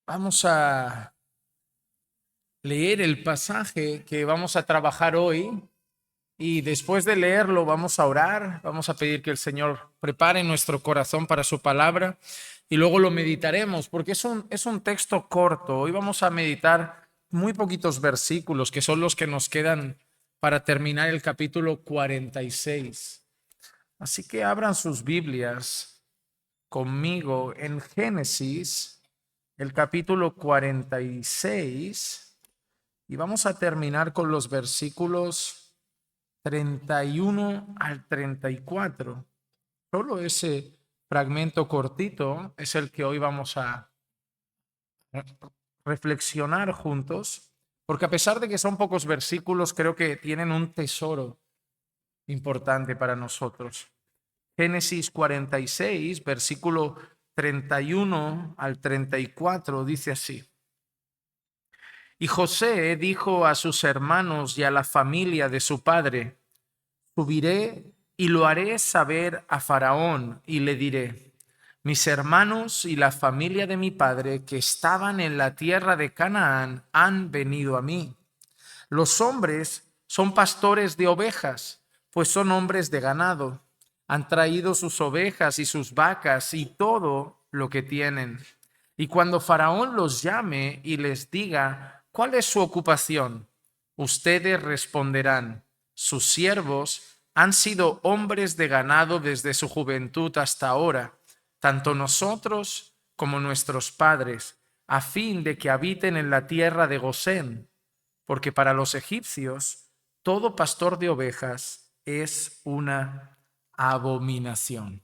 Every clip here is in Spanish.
Vamos a leer el pasaje que vamos a trabajar hoy y después de leerlo vamos a orar, vamos a pedir que el Señor prepare nuestro corazón para su palabra y luego lo meditaremos porque es un texto corto. Hoy vamos a meditar muy poquitos versículos que son los que nos quedan para terminar el capítulo 46. Así que abran sus Biblias conmigo en Génesis, el capítulo 46. Y vamos a terminar con los versículos 31 al 34. Solo ese fragmento cortito es el que hoy vamos a reflexionar juntos, porque a pesar de que son pocos versículos, creo que tienen un tesoro importante para nosotros. Génesis 46, versículo 31 al 34, dice así. Y José dijo a sus hermanos y a la familia de su padre: Subiré y lo haré saber a Faraón y le diré: mis hermanos y la familia de mi padre que estaban en la tierra de Canaán han venido a mí. Los hombres son pastores de ovejas, pues son hombres de ganado. Han traído sus ovejas y sus vacas y todo lo que tienen. Y cuando Faraón los llame y les diga: ¿cuál es su ocupación? Ustedes responderán: sus siervos han sido hombres de ganado desde su juventud hasta ahora, tanto nosotros como nuestros padres, a fin de que habiten en la tierra de Gosén, porque para los egipcios todo pastor de ovejas es una abominación.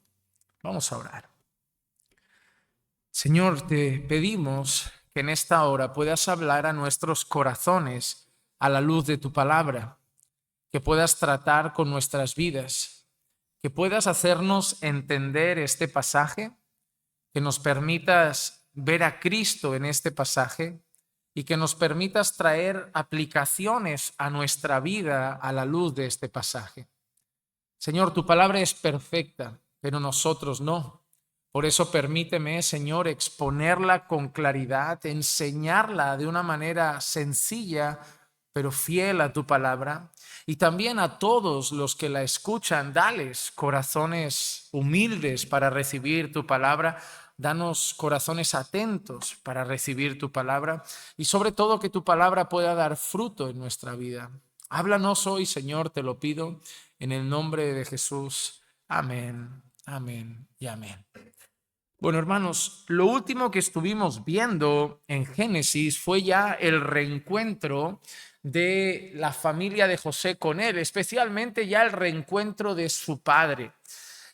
Vamos a orar. Señor, te pedimos que en esta hora puedas hablar a nuestros corazones a la luz de tu palabra, que puedas tratar con nuestras vidas, que puedas hacernos entender este pasaje, que nos permitas ver a Cristo en este pasaje y que nos permitas traer aplicaciones a nuestra vida a la luz de este pasaje. Señor, tu palabra es perfecta, pero nosotros no. Por eso permíteme, Señor, exponerla con claridad, enseñarla de una manera sencilla, pero fiel a tu palabra. Y también a todos los que la escuchan, dales corazones humildes para recibir tu palabra. Danos corazones atentos para recibir tu palabra y sobre todo que tu palabra pueda dar fruto en nuestra vida. Háblanos hoy, Señor, te lo pido, en el nombre de Jesús. Amén, amén y amén. Bueno, hermanos, lo último que estuvimos viendo en Génesis fue ya el reencuentro de la familia de José con él, especialmente ya el reencuentro de su padre.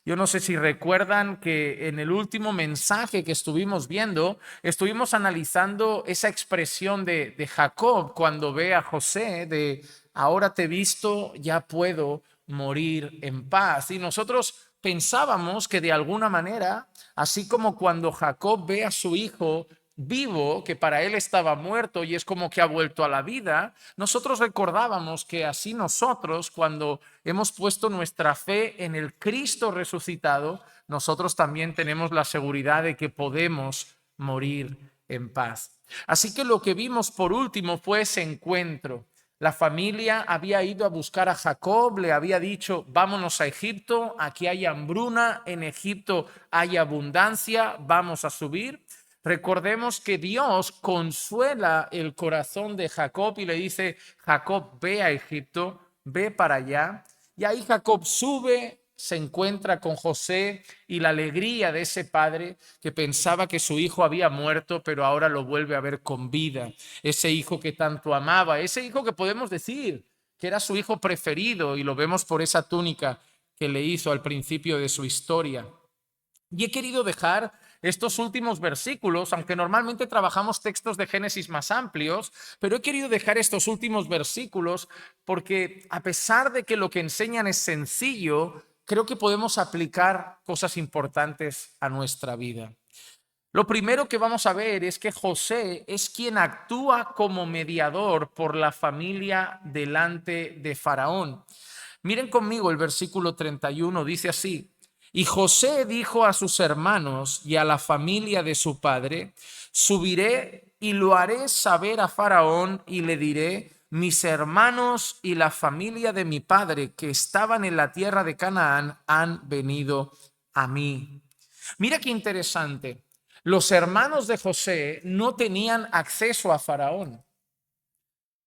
Yo no sé si recuerdan que en el último mensaje que estuvimos viendo, estuvimos analizando esa expresión de Jacob cuando ve a José de: ahora te he visto, ya puedo morir en paz. Y nosotros pensábamos que de alguna manera, así como cuando Jacob ve a su hijo vivo, que para él estaba muerto y es como que ha vuelto a la vida, nosotros recordábamos que así nosotros, cuando hemos puesto nuestra fe en el Cristo resucitado, nosotros también tenemos la seguridad de que podemos morir en paz. Así que lo que vimos por último fue ese encuentro. La familia había ido a buscar a Jacob, le había dicho: vámonos a Egipto, aquí hay hambruna, en Egipto hay abundancia, vamos a subir. Recordemos que Dios consuela el corazón de Jacob y le dice: Jacob, ve a Egipto, ve para allá. Y ahí Jacob sube, se encuentra con José y la alegría de ese padre que pensaba que su hijo había muerto, pero ahora lo vuelve a ver con vida. Ese hijo que tanto amaba, ese hijo que podemos decir que era su hijo preferido, y lo vemos por esa túnica que le hizo al principio de su historia. Y he querido dejar estos últimos versículos, aunque normalmente trabajamos textos de Génesis más amplios, pero he querido dejar estos últimos versículos porque, a pesar de que lo que enseñan es sencillo, creo que podemos aplicar cosas importantes a nuestra vida. Lo primero que vamos a ver es que José es quien actúa como mediador por la familia delante de Faraón. Miren conmigo el versículo 31, dice así: Y José dijo a sus hermanos y a la familia de su padre: subiré y lo haré saber a Faraón y le diré: mis hermanos y la familia de mi padre que estaban en la tierra de Canaán han venido a mí. Mira qué interesante. Los hermanos de José no tenían acceso a Faraón.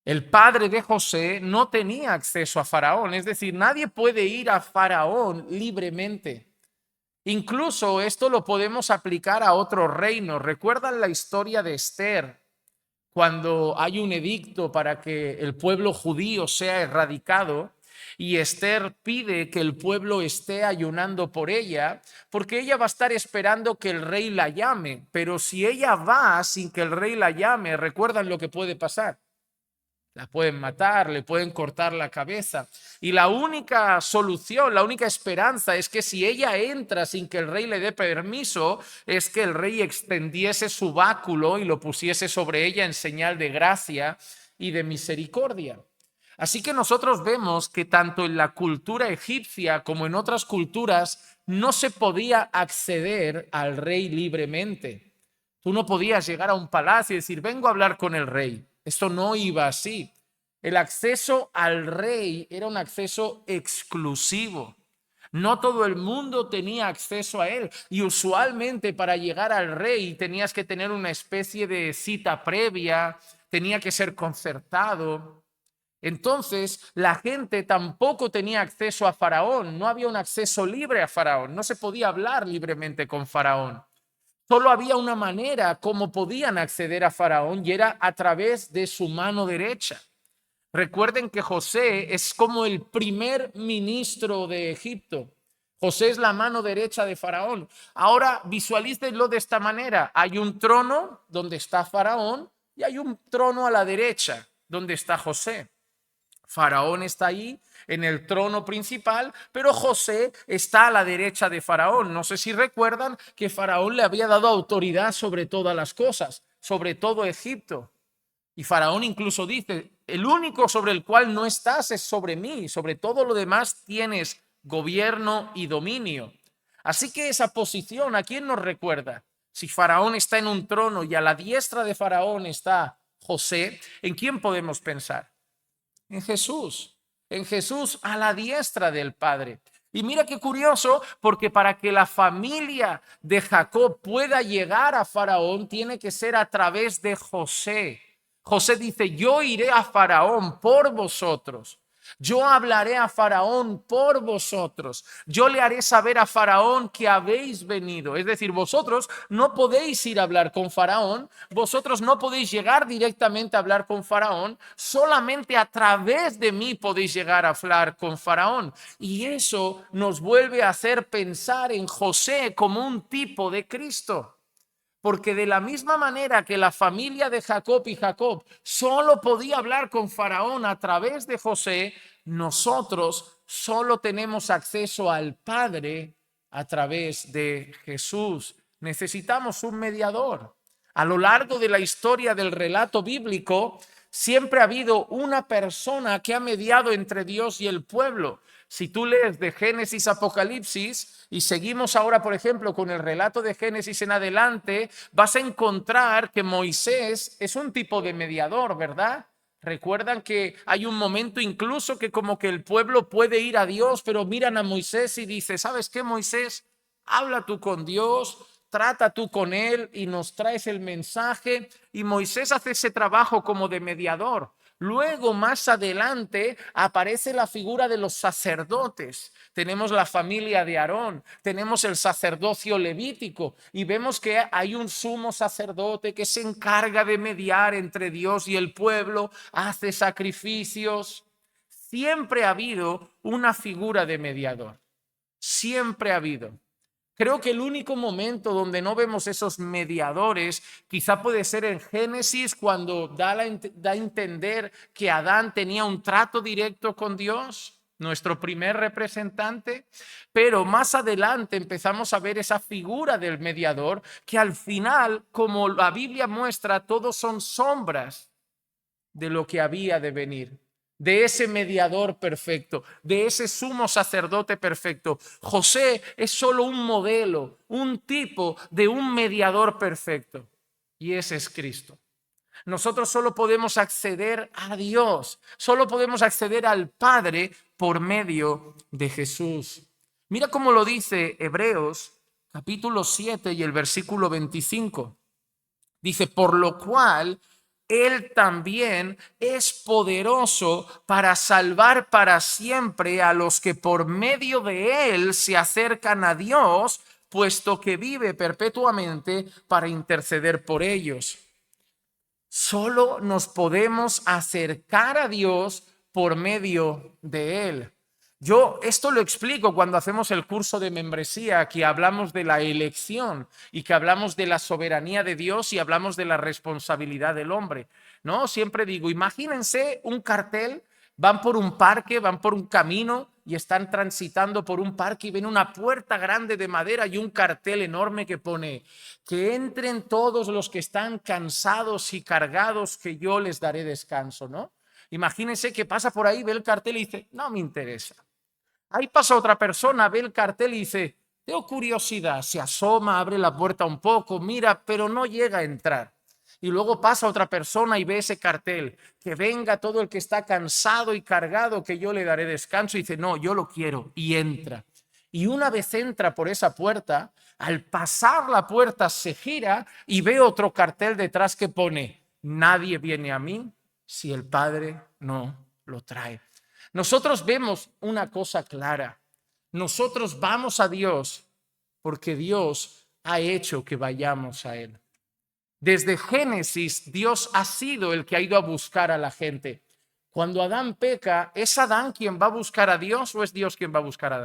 El padre de José no tenía acceso a Faraón, es decir, nadie puede ir a Faraón libremente. Incluso esto lo podemos aplicar a otros reinos. ¿Recuerdan la historia de Esther? Cuando hay un edicto para que el pueblo judío sea erradicado y Esther pide que el pueblo esté ayunando por ella, porque ella va a estar esperando que el rey la llame, pero si ella va sin que el rey la llame, ¿recuerdan lo que puede pasar? La pueden matar, le pueden cortar la cabeza. Y la única solución, la única esperanza es que si ella entra sin que el rey le dé permiso, es que el rey extendiese su báculo y lo pusiese sobre ella en señal de gracia y de misericordia. Así que nosotros vemos que tanto en la cultura egipcia como en otras culturas no se podía acceder al rey libremente. Tú no podías llegar a un palacio y decir: vengo a hablar con el rey. Esto no iba así. El acceso al rey era un acceso exclusivo. No todo el mundo tenía acceso a él y usualmente para llegar al rey tenías que tener una especie de cita previa, tenía que ser concertado. Entonces la gente tampoco tenía acceso a Faraón, no había un acceso libre a Faraón, no se podía hablar libremente con Faraón. Solo había una manera como podían acceder a Faraón y era a través de su mano derecha. Recuerden que José es como el primer ministro de Egipto. José es la mano derecha de Faraón. Ahora visualícenlo de esta manera. Hay un trono donde está Faraón y hay un trono a la derecha donde está José. Faraón está ahí en el trono principal, pero José está a la derecha de Faraón. No sé si recuerdan que Faraón le había dado autoridad sobre todas las cosas, sobre todo Egipto. Y Faraón incluso dice: el único sobre el cual no estás es sobre mí, sobre todo lo demás tienes gobierno y dominio. Así que esa posición, ¿a quién nos recuerda? Si Faraón está en un trono y a la diestra de Faraón está José, ¿en quién podemos pensar? En Jesús a la diestra del Padre. Y mira qué curioso, porque para que la familia de Jacob pueda llegar a Faraón, tiene que ser a través de José. José dice: yo iré a Faraón por vosotros. Yo hablaré a Faraón por vosotros. Yo le haré saber a Faraón que habéis venido. Es decir, vosotros no podéis ir a hablar con Faraón. Vosotros no podéis llegar directamente a hablar con Faraón. Solamente a través de mí podéis llegar a hablar con Faraón. Y eso nos vuelve a hacer pensar en José como un tipo de Cristo. Porque de la misma manera que la familia de Jacob y Jacob solo podía hablar con Faraón a través de José, nosotros solo tenemos acceso al Padre a través de Jesús. Necesitamos un mediador. A lo largo de la historia del relato bíblico, siempre ha habido una persona que ha mediado entre Dios y el pueblo. Si tú lees de Génesis a Apocalipsis y seguimos ahora, por ejemplo, con el relato de Génesis en adelante, vas a encontrar que Moisés es un tipo de mediador, ¿verdad? Recuerdan que hay un momento incluso que como que el pueblo puede ir a Dios, pero miran a Moisés y dice: ¿sabes qué, Moisés? Habla tú con Dios, trata tú con él y nos traes el mensaje. Y Moisés hace ese trabajo como de mediador. Luego, más adelante, aparece la figura de los sacerdotes. Tenemos la familia de Aarón, tenemos el sacerdocio levítico y vemos que hay un sumo sacerdote que se encarga de mediar entre Dios y el pueblo, hace sacrificios. Siempre ha habido una figura de mediador, siempre ha habido. Creo que el único momento donde no vemos esos mediadores quizá puede ser en Génesis, cuando da a entender que Adán tenía un trato directo con Dios, nuestro primer representante, pero más adelante empezamos a ver esa figura del mediador que al final, como la Biblia muestra, todos son sombras de lo que había de venir. de ese mediador perfecto, de ese sumo sacerdote perfecto. José es solo un modelo, un tipo de un mediador perfecto, y ese es Cristo. Nosotros solo podemos acceder a Dios, solo podemos acceder al Padre por medio de Jesús. Mira cómo lo dice Hebreos capítulo 7 y el versículo 25. Dice, por lo cual Él también es poderoso para salvar para siempre a los que por medio de Él se acercan a Dios, puesto que vive perpetuamente para interceder por ellos. Solo nos podemos acercar a Dios por medio de Él. Yo esto lo explico cuando hacemos el curso de membresía, que hablamos de la elección y que hablamos de la soberanía de Dios y hablamos de la responsabilidad del hombre. ¿No? Siempre digo, imagínense un cartel, van por un parque, van por un camino y están transitando por un parque y ven una puerta grande de madera y un cartel enorme que pone que entren todos los que están cansados y cargados, que yo les daré descanso, ¿no? Imagínense que pasa por ahí, ve el cartel y dice, no me interesa. Ahí pasa otra persona, ve el cartel y dice, tengo curiosidad, se asoma, abre la puerta un poco, mira, pero no llega a entrar. Y luego pasa otra persona y ve ese cartel, que venga todo el que está cansado y cargado, que yo le daré descanso, y dice, no, yo lo quiero, y entra. Y una vez entra por esa puerta, al pasar la puerta se gira y ve otro cartel detrás que pone, nadie viene a mí si el Padre no lo trae. Nosotros vemos una cosa clara. Nosotros vamos a Dios porque Dios ha hecho que vayamos a Él. Desde Génesis, Dios ha sido el que ha ido a buscar a la gente. Cuando Adán peca, ¿es Adán quien va a buscar a Dios o es Dios quien va a buscar a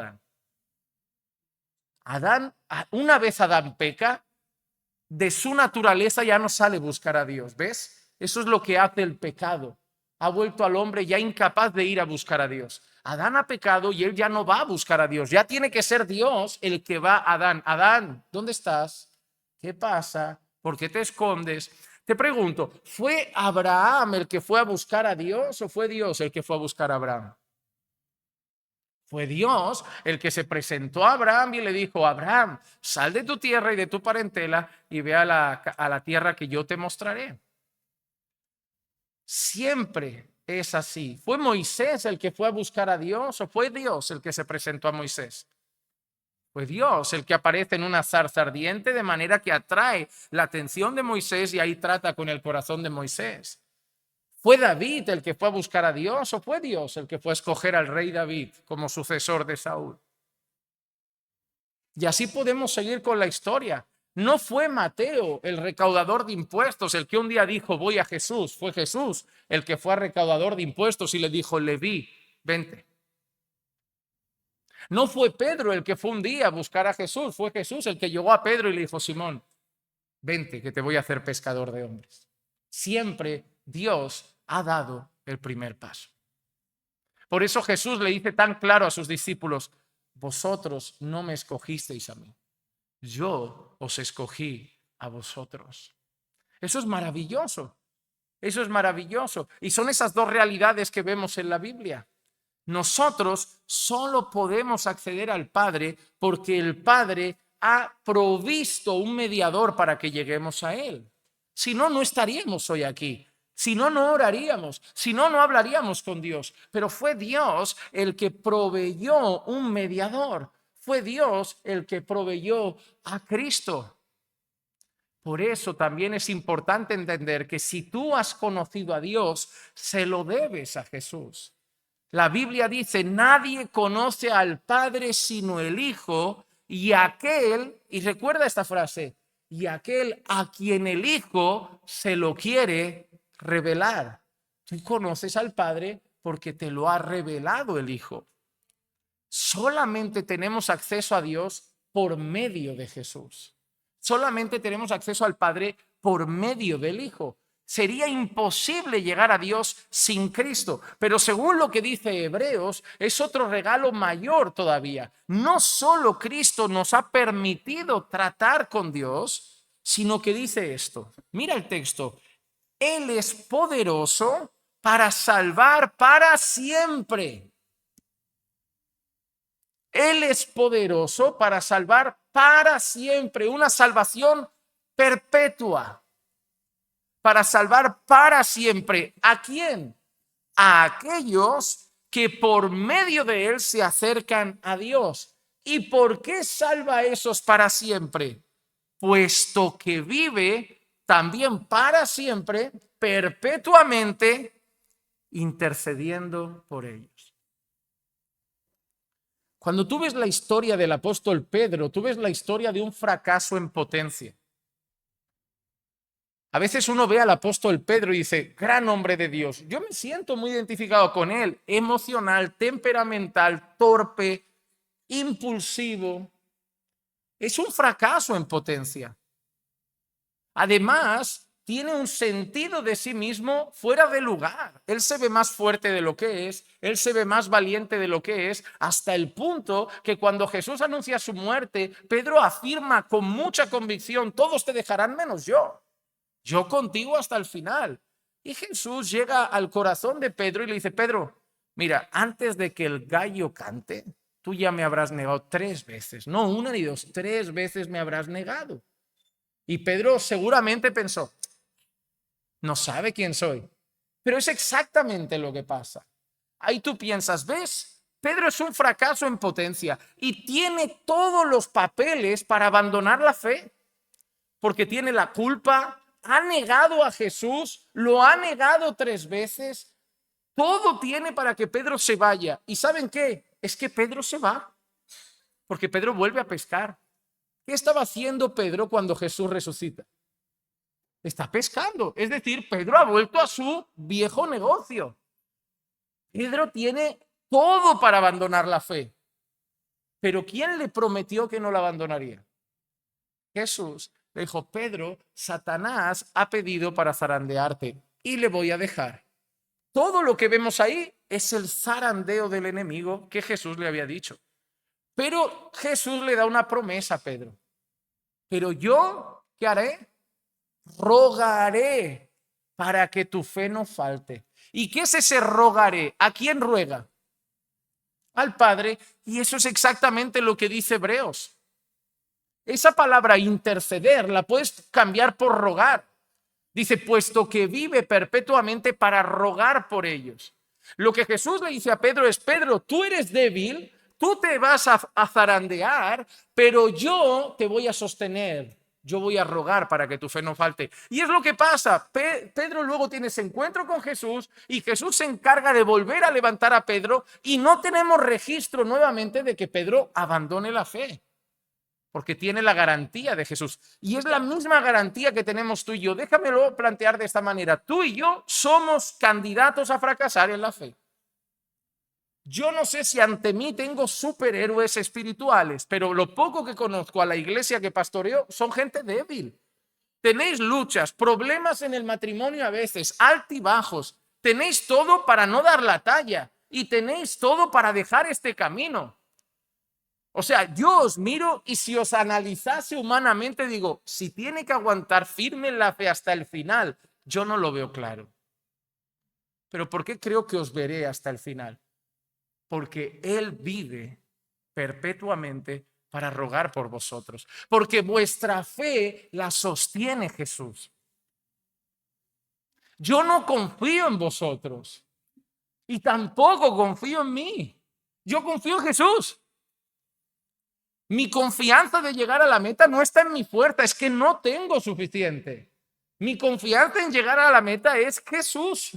Adán? Una vez Adán peca, de su naturaleza ya no sale a buscar a Dios, ¿ves? Eso es lo que hace el pecado. Ha vuelto al hombre ya incapaz de ir a buscar a Dios. Adán ha pecado y él ya no va a buscar a Dios. Ya tiene que ser Dios el que va a Adán. Adán, ¿dónde estás? ¿Qué pasa? ¿Por qué te escondes? Te pregunto, ¿fue Abraham el que fue a buscar a Dios o fue Dios el que fue a buscar a Abraham? Fue Dios el que se presentó a Abraham y le dijo, Abraham, sal de tu tierra y de tu parentela y ve a la tierra que yo te mostraré. Siempre es así. ¿Fue Moisés el que fue a buscar a Dios o fue Dios el que se presentó a Moisés? Fue Dios el que aparece en una zarza ardiente de manera que atrae la atención de Moisés y ahí trata con el corazón de Moisés. ¿Fue David el que fue a buscar a Dios o fue Dios el que fue a escoger al rey David como sucesor de Saúl? Y así podemos seguir con la historia. No fue Mateo, el recaudador de impuestos, el que un día dijo voy a Jesús. Fue Jesús el que fue a recaudador de impuestos y le dijo, Leví, vente. No fue Pedro el que fue un día a buscar a Jesús. Fue Jesús el que llegó a Pedro y le dijo, Simón, vente que te voy a hacer pescador de hombres. Siempre Dios ha dado el primer paso. Por eso Jesús le dice tan claro a sus discípulos, vosotros no me escogisteis a mí, yo os escogí a vosotros. Eso es maravilloso, eso es maravilloso. Y son esas dos realidades que vemos en la Biblia. Nosotros solo podemos acceder al Padre porque el Padre ha provisto un mediador para que lleguemos a Él. Si no, no estaríamos hoy aquí. Si no, no oraríamos. Si no, no hablaríamos con Dios. Pero fue Dios el que proveyó un mediador. Fue Dios el que proveyó a Cristo. Por eso también es importante entender que si tú has conocido a Dios, se lo debes a Jesús. La Biblia dice, nadie conoce al Padre sino el Hijo y aquel, y recuerda esta frase, y aquel a quien el Hijo se lo quiere revelar. Tú conoces al Padre porque te lo ha revelado el Hijo. Solamente tenemos acceso a Dios por medio de Jesús. Solamente tenemos acceso al Padre por medio del Hijo. Sería imposible llegar a Dios sin Cristo, pero según lo que dice Hebreos, es otro regalo mayor todavía. No solo Cristo nos ha permitido tratar con Dios, sino que dice esto. Mira el texto. Él es poderoso para salvar para siempre. Él es poderoso para salvar para siempre, una salvación perpetua, para salvar para siempre. ¿A quién? A aquellos que por medio de él se acercan a Dios. ¿Y por qué salva a esos para siempre? Puesto que vive también para siempre, perpetuamente, intercediendo por ellos. Cuando tú ves la historia del apóstol Pedro, tú ves la historia de un fracaso en potencia. A veces uno ve al apóstol Pedro y dice, gran hombre de Dios. Yo me siento muy identificado con él, emocional, temperamental, torpe, impulsivo. Es un fracaso en potencia. Además, tiene un sentido de sí mismo fuera de lugar. Él se ve más fuerte de lo que es, él se ve más valiente de lo que es, hasta el punto que cuando Jesús anuncia su muerte, Pedro afirma con mucha convicción, todos te dejarán menos yo contigo hasta el final. Y Jesús llega al corazón de Pedro y le dice, Pedro, mira, antes de que el gallo cante, tú ya me habrás negado 3 veces, no una ni dos, 3 veces me habrás negado. Y Pedro seguramente pensó, no sabe quién soy. Pero es exactamente lo que pasa. Ahí tú piensas, ¿ves? Pedro es un fracaso en potencia y tiene todos los papeles para abandonar la fe, porque tiene la culpa, ha negado a Jesús, lo ha negado 3 veces, todo tiene para que Pedro se vaya. ¿Y saben qué? Es que Pedro se va, porque Pedro vuelve a pescar. ¿Qué estaba haciendo Pedro cuando Jesús resucita? Está pescando. Es decir, Pedro ha vuelto a su viejo negocio. Pedro tiene todo para abandonar la fe. Pero ¿quién le prometió que no la abandonaría? Jesús. Le dijo, Pedro, Satanás ha pedido para zarandearte y le voy a dejar. Todo lo que vemos ahí es el zarandeo del enemigo que Jesús le había dicho. Pero Jesús le da una promesa a Pedro. Pero yo, ¿qué haré? Rogaré para que tu fe no falte. ¿Y qué es ese rogaré? ¿A quién ruega? Al Padre. Y eso es exactamente lo que dice Hebreos. Esa palabra interceder la puedes cambiar por rogar. Dice, puesto que vive perpetuamente para rogar por ellos. Lo que Jesús le dice a Pedro es, Pedro, tú eres débil, tú te vas a zarandear, pero yo te voy a sostener. Yo voy a rogar para que tu fe no falte. Y es lo que pasa. Pedro luego tiene ese encuentro con Jesús y Jesús se encarga de volver a levantar a Pedro y no tenemos registro nuevamente de que Pedro abandone la fe, porque tiene la garantía de Jesús. Y es la misma garantía que tenemos tú y yo. Déjamelo plantear de esta manera. Tú y yo somos candidatos a fracasar en la fe. Yo no sé si ante mí tengo superhéroes espirituales, pero lo poco que conozco a la iglesia que pastoreo son gente débil. Tenéis luchas, problemas en el matrimonio a veces, altibajos. Tenéis todo para no dar la talla y tenéis todo para dejar este camino. O sea, yo os miro y si os analizase humanamente, digo, si tiene que aguantar firme en la fe hasta el final, yo no lo veo claro. Pero ¿por qué creo que os veré hasta el final? Porque Él vive perpetuamente para rogar por vosotros. Porque vuestra fe la sostiene Jesús. Yo no confío en vosotros y tampoco confío en mí. Yo confío en Jesús. Mi confianza de llegar a la meta no está en mi fuerza, es que no tengo suficiente. Mi confianza en llegar a la meta es Jesús.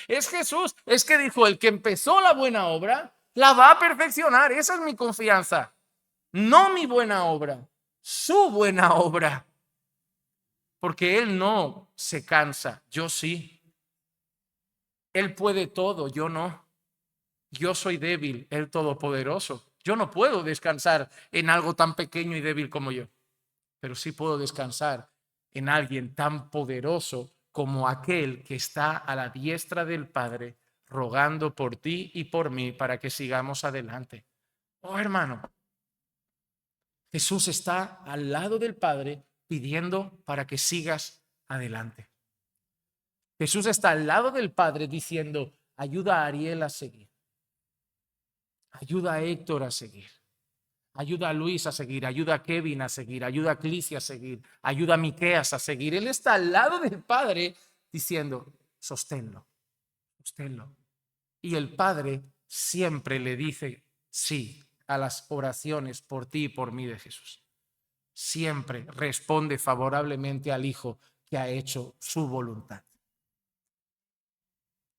Es Jesús. Es que dijo, el que empezó la buena obra, la va a perfeccionar. Esa es mi confianza. No mi buena obra, su buena obra. Porque Él no se cansa, yo sí. Él puede todo, yo no. Yo soy débil, Él todopoderoso. Yo no puedo descansar en algo tan pequeño y débil como yo, pero sí puedo descansar en alguien tan poderoso como aquel que está a la diestra del Padre, rogando por ti y por mí para que sigamos adelante. Oh, hermano, Jesús está al lado del Padre pidiendo para que sigas adelante. Jesús está al lado del Padre diciendo, ayuda a Ariel a seguir, ayuda a Héctor a seguir, ayuda a Luis a seguir, ayuda a Kevin a seguir, ayuda a Clicia a seguir, ayuda a Miqueas a seguir. Él está al lado del Padre diciendo, sosténlo, sosténlo. Y el Padre siempre le dice sí a las oraciones por ti y por mí de Jesús. Siempre responde favorablemente al Hijo que ha hecho su voluntad.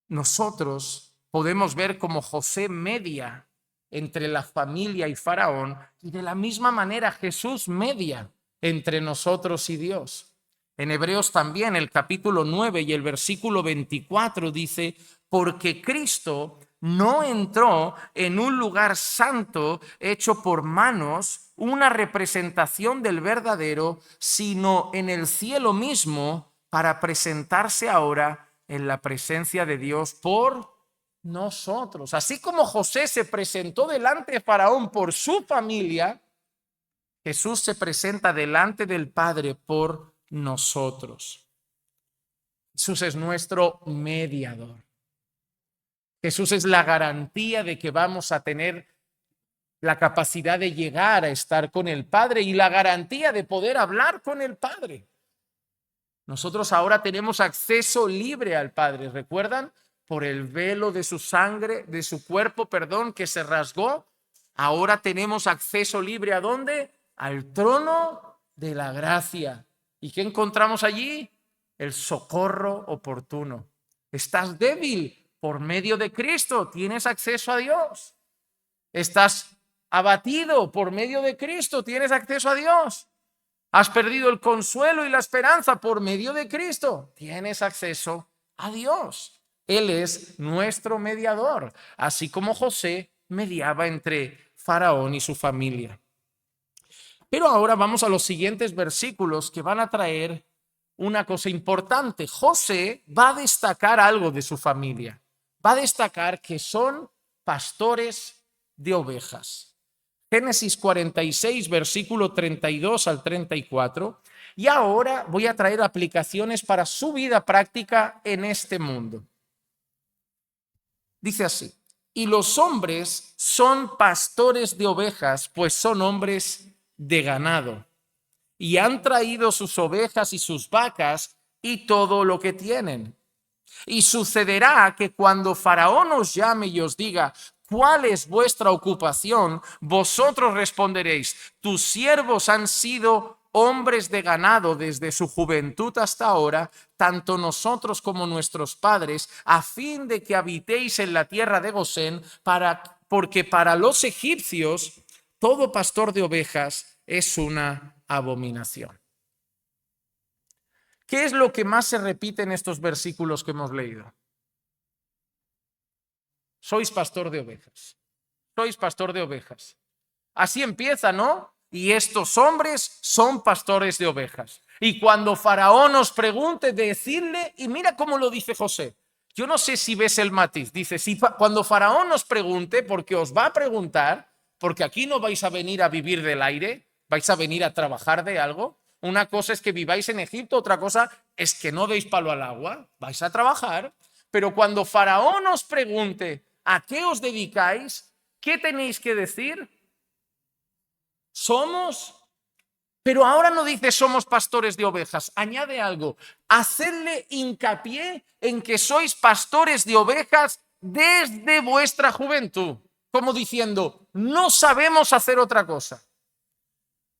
Nosotros podemos ver cómo José media entre la familia y Faraón, y de la misma manera Jesús media entre nosotros y Dios. En Hebreos también el capítulo 9 y el versículo 24 dice, porque Cristo no entró en un lugar santo hecho por manos, una representación del verdadero, sino en el cielo mismo, para presentarse ahora en la presencia de Dios por nosotros. Así como José se presentó delante de Faraón por su familia, Jesús se presenta delante del Padre por nosotros. Jesús es nuestro mediador. Jesús es la garantía de que vamos a tener la capacidad de llegar a estar con el Padre y la garantía de poder hablar con el Padre. Nosotros ahora tenemos acceso libre al Padre, ¿recuerdan? Por el velo de su sangre, de su cuerpo, perdón, que se rasgó. Ahora tenemos acceso libre ¿a dónde? Al trono de la gracia. ¿Y qué encontramos allí? El socorro oportuno. ¿Estás débil? Por medio de Cristo tienes acceso a Dios. ¿Estás abatido? Por medio de Cristo tienes acceso a Dios. ¿Has perdido el consuelo y la esperanza? Por medio de Cristo tienes acceso a Dios. Él es nuestro mediador, así como José mediaba entre Faraón y su familia. Pero ahora vamos a los siguientes versículos que van a traer una cosa importante. José va a destacar algo de su familia. Va a destacar que son pastores de ovejas. Génesis 46, versículo 32 al 34. Y ahora voy a traer aplicaciones para su vida práctica en este mundo. Dice así, y los hombres son pastores de ovejas, pues son hombres de ganado, y han traído sus ovejas y sus vacas y todo lo que tienen. Y sucederá que cuando Faraón os llame y os diga, ¿cuál es vuestra ocupación? Vosotros responderéis, tus siervos han sido hombres de ganado desde su juventud hasta ahora, tanto nosotros como nuestros padres, a fin de que habitéis en la tierra de Gosén, porque para los egipcios todo pastor de ovejas es una abominación. ¿Qué es lo que más se repite en estos versículos que hemos leído? Sois pastor de ovejas. Sois pastor de ovejas. Así empieza, ¿no? Y estos hombres son pastores de ovejas. Y cuando Faraón os pregunte, decirle, y mira cómo lo dice José. Yo no sé si ves el matiz. Dice, cuando Faraón os pregunte, porque os va a preguntar, porque aquí no vais a venir a vivir del aire, vais a venir a trabajar de algo. Una cosa es que viváis en Egipto, otra cosa es que no deis palo al agua, vais a trabajar. Pero cuando Faraón os pregunte, ¿a qué os dedicáis? ¿Qué tenéis que decir? Somos, pero ahora no dice somos pastores de ovejas, añade algo, hacedle hincapié en que sois pastores de ovejas desde vuestra juventud, como diciendo, no sabemos hacer otra cosa.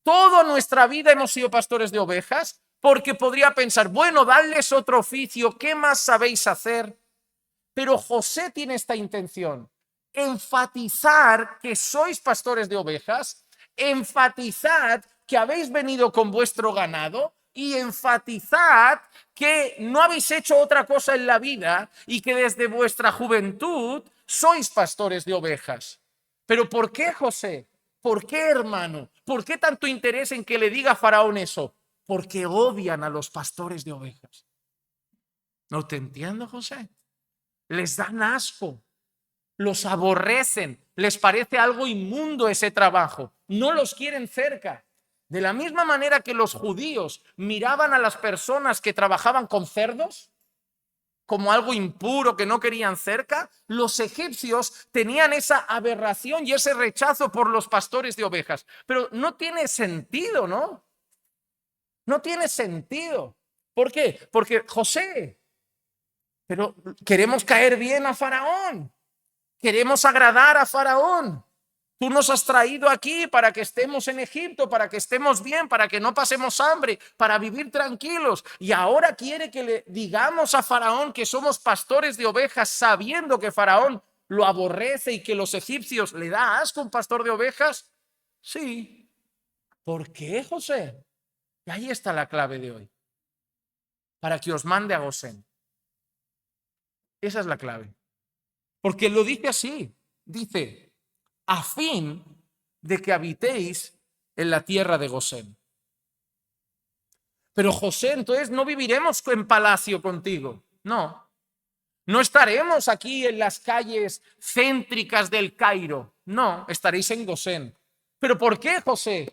Toda nuestra vida hemos sido pastores de ovejas, porque podría pensar, bueno, dadles otro oficio, ¿qué más sabéis hacer? Pero José tiene esta intención, enfatizar que sois pastores de ovejas, enfatizad que habéis venido con vuestro ganado y enfatizad que no habéis hecho otra cosa en la vida y que desde vuestra juventud sois pastores de ovejas. ¿Pero por qué, José? ¿Por qué, hermano? ¿Por qué tanto interés en que le diga a Faraón eso? Porque odian a los pastores de ovejas. ¿No te entiendo, José? Les dan asco, los aborrecen, les parece algo inmundo ese trabajo, no los quieren cerca. De la misma manera que los judíos miraban a las personas que trabajaban con cerdos, como algo impuro que no querían cerca, los egipcios tenían esa aberración y ese rechazo por los pastores de ovejas. Pero no tiene sentido, ¿no? No tiene sentido. ¿Por qué? Porque José, pero queremos caer bien a Faraón, queremos agradar a Faraón. Tú nos has traído aquí para que estemos en Egipto, para que estemos bien, para que no pasemos hambre, para vivir tranquilos. Y ahora quiere que le digamos a Faraón que somos pastores de ovejas, sabiendo que Faraón lo aborrece y que los egipcios le da asco un pastor de ovejas. Sí. ¿Por qué, José? Y ahí está la clave de hoy. Para que os mande a Gosén. Esa es la clave. Porque lo dice así. Dice, a fin de que habitéis en la tierra de Gosén. Pero José, entonces no viviremos en palacio contigo. No. No estaremos aquí en las calles céntricas del Cairo. No, estaréis en Gosén. ¿Pero por qué, José?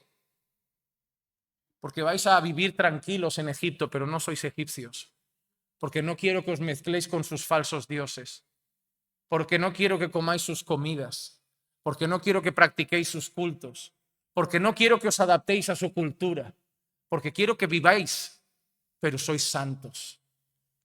Porque vais a vivir tranquilos en Egipto, pero no sois egipcios. Porque no quiero que os mezcléis con sus falsos dioses. Porque no quiero que comáis sus comidas. Porque no quiero que practiquéis sus cultos, porque no quiero que os adaptéis a su cultura, porque quiero que viváis, pero sois santos.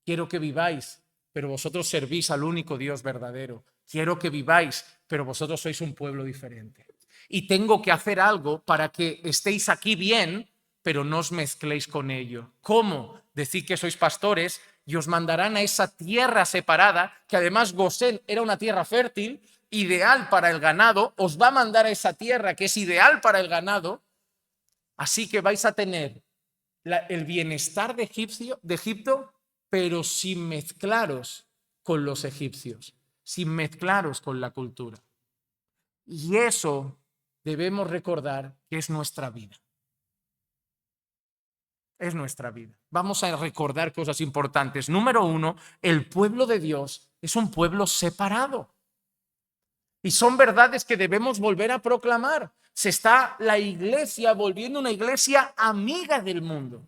Quiero que viváis, pero vosotros servís al único Dios verdadero. Quiero que viváis, pero vosotros sois un pueblo diferente. Y tengo que hacer algo para que estéis aquí bien, pero no os mezcléis con ello. ¿Cómo? Decid que sois pastores y os mandarán a esa tierra separada, que además Gosén era una tierra fértil, ideal para el ganado, os va a mandar a esa tierra que es ideal para el ganado, así que vais a tener el bienestar de Egipto, pero sin mezclaros con los egipcios, sin mezclaros con la cultura. Y eso debemos recordar que es nuestra vida. Es nuestra vida. Vamos a recordar cosas importantes. Número 1, el pueblo de Dios es un pueblo separado. Y son verdades que debemos volver a proclamar. Se está la iglesia volviendo una iglesia amiga del mundo.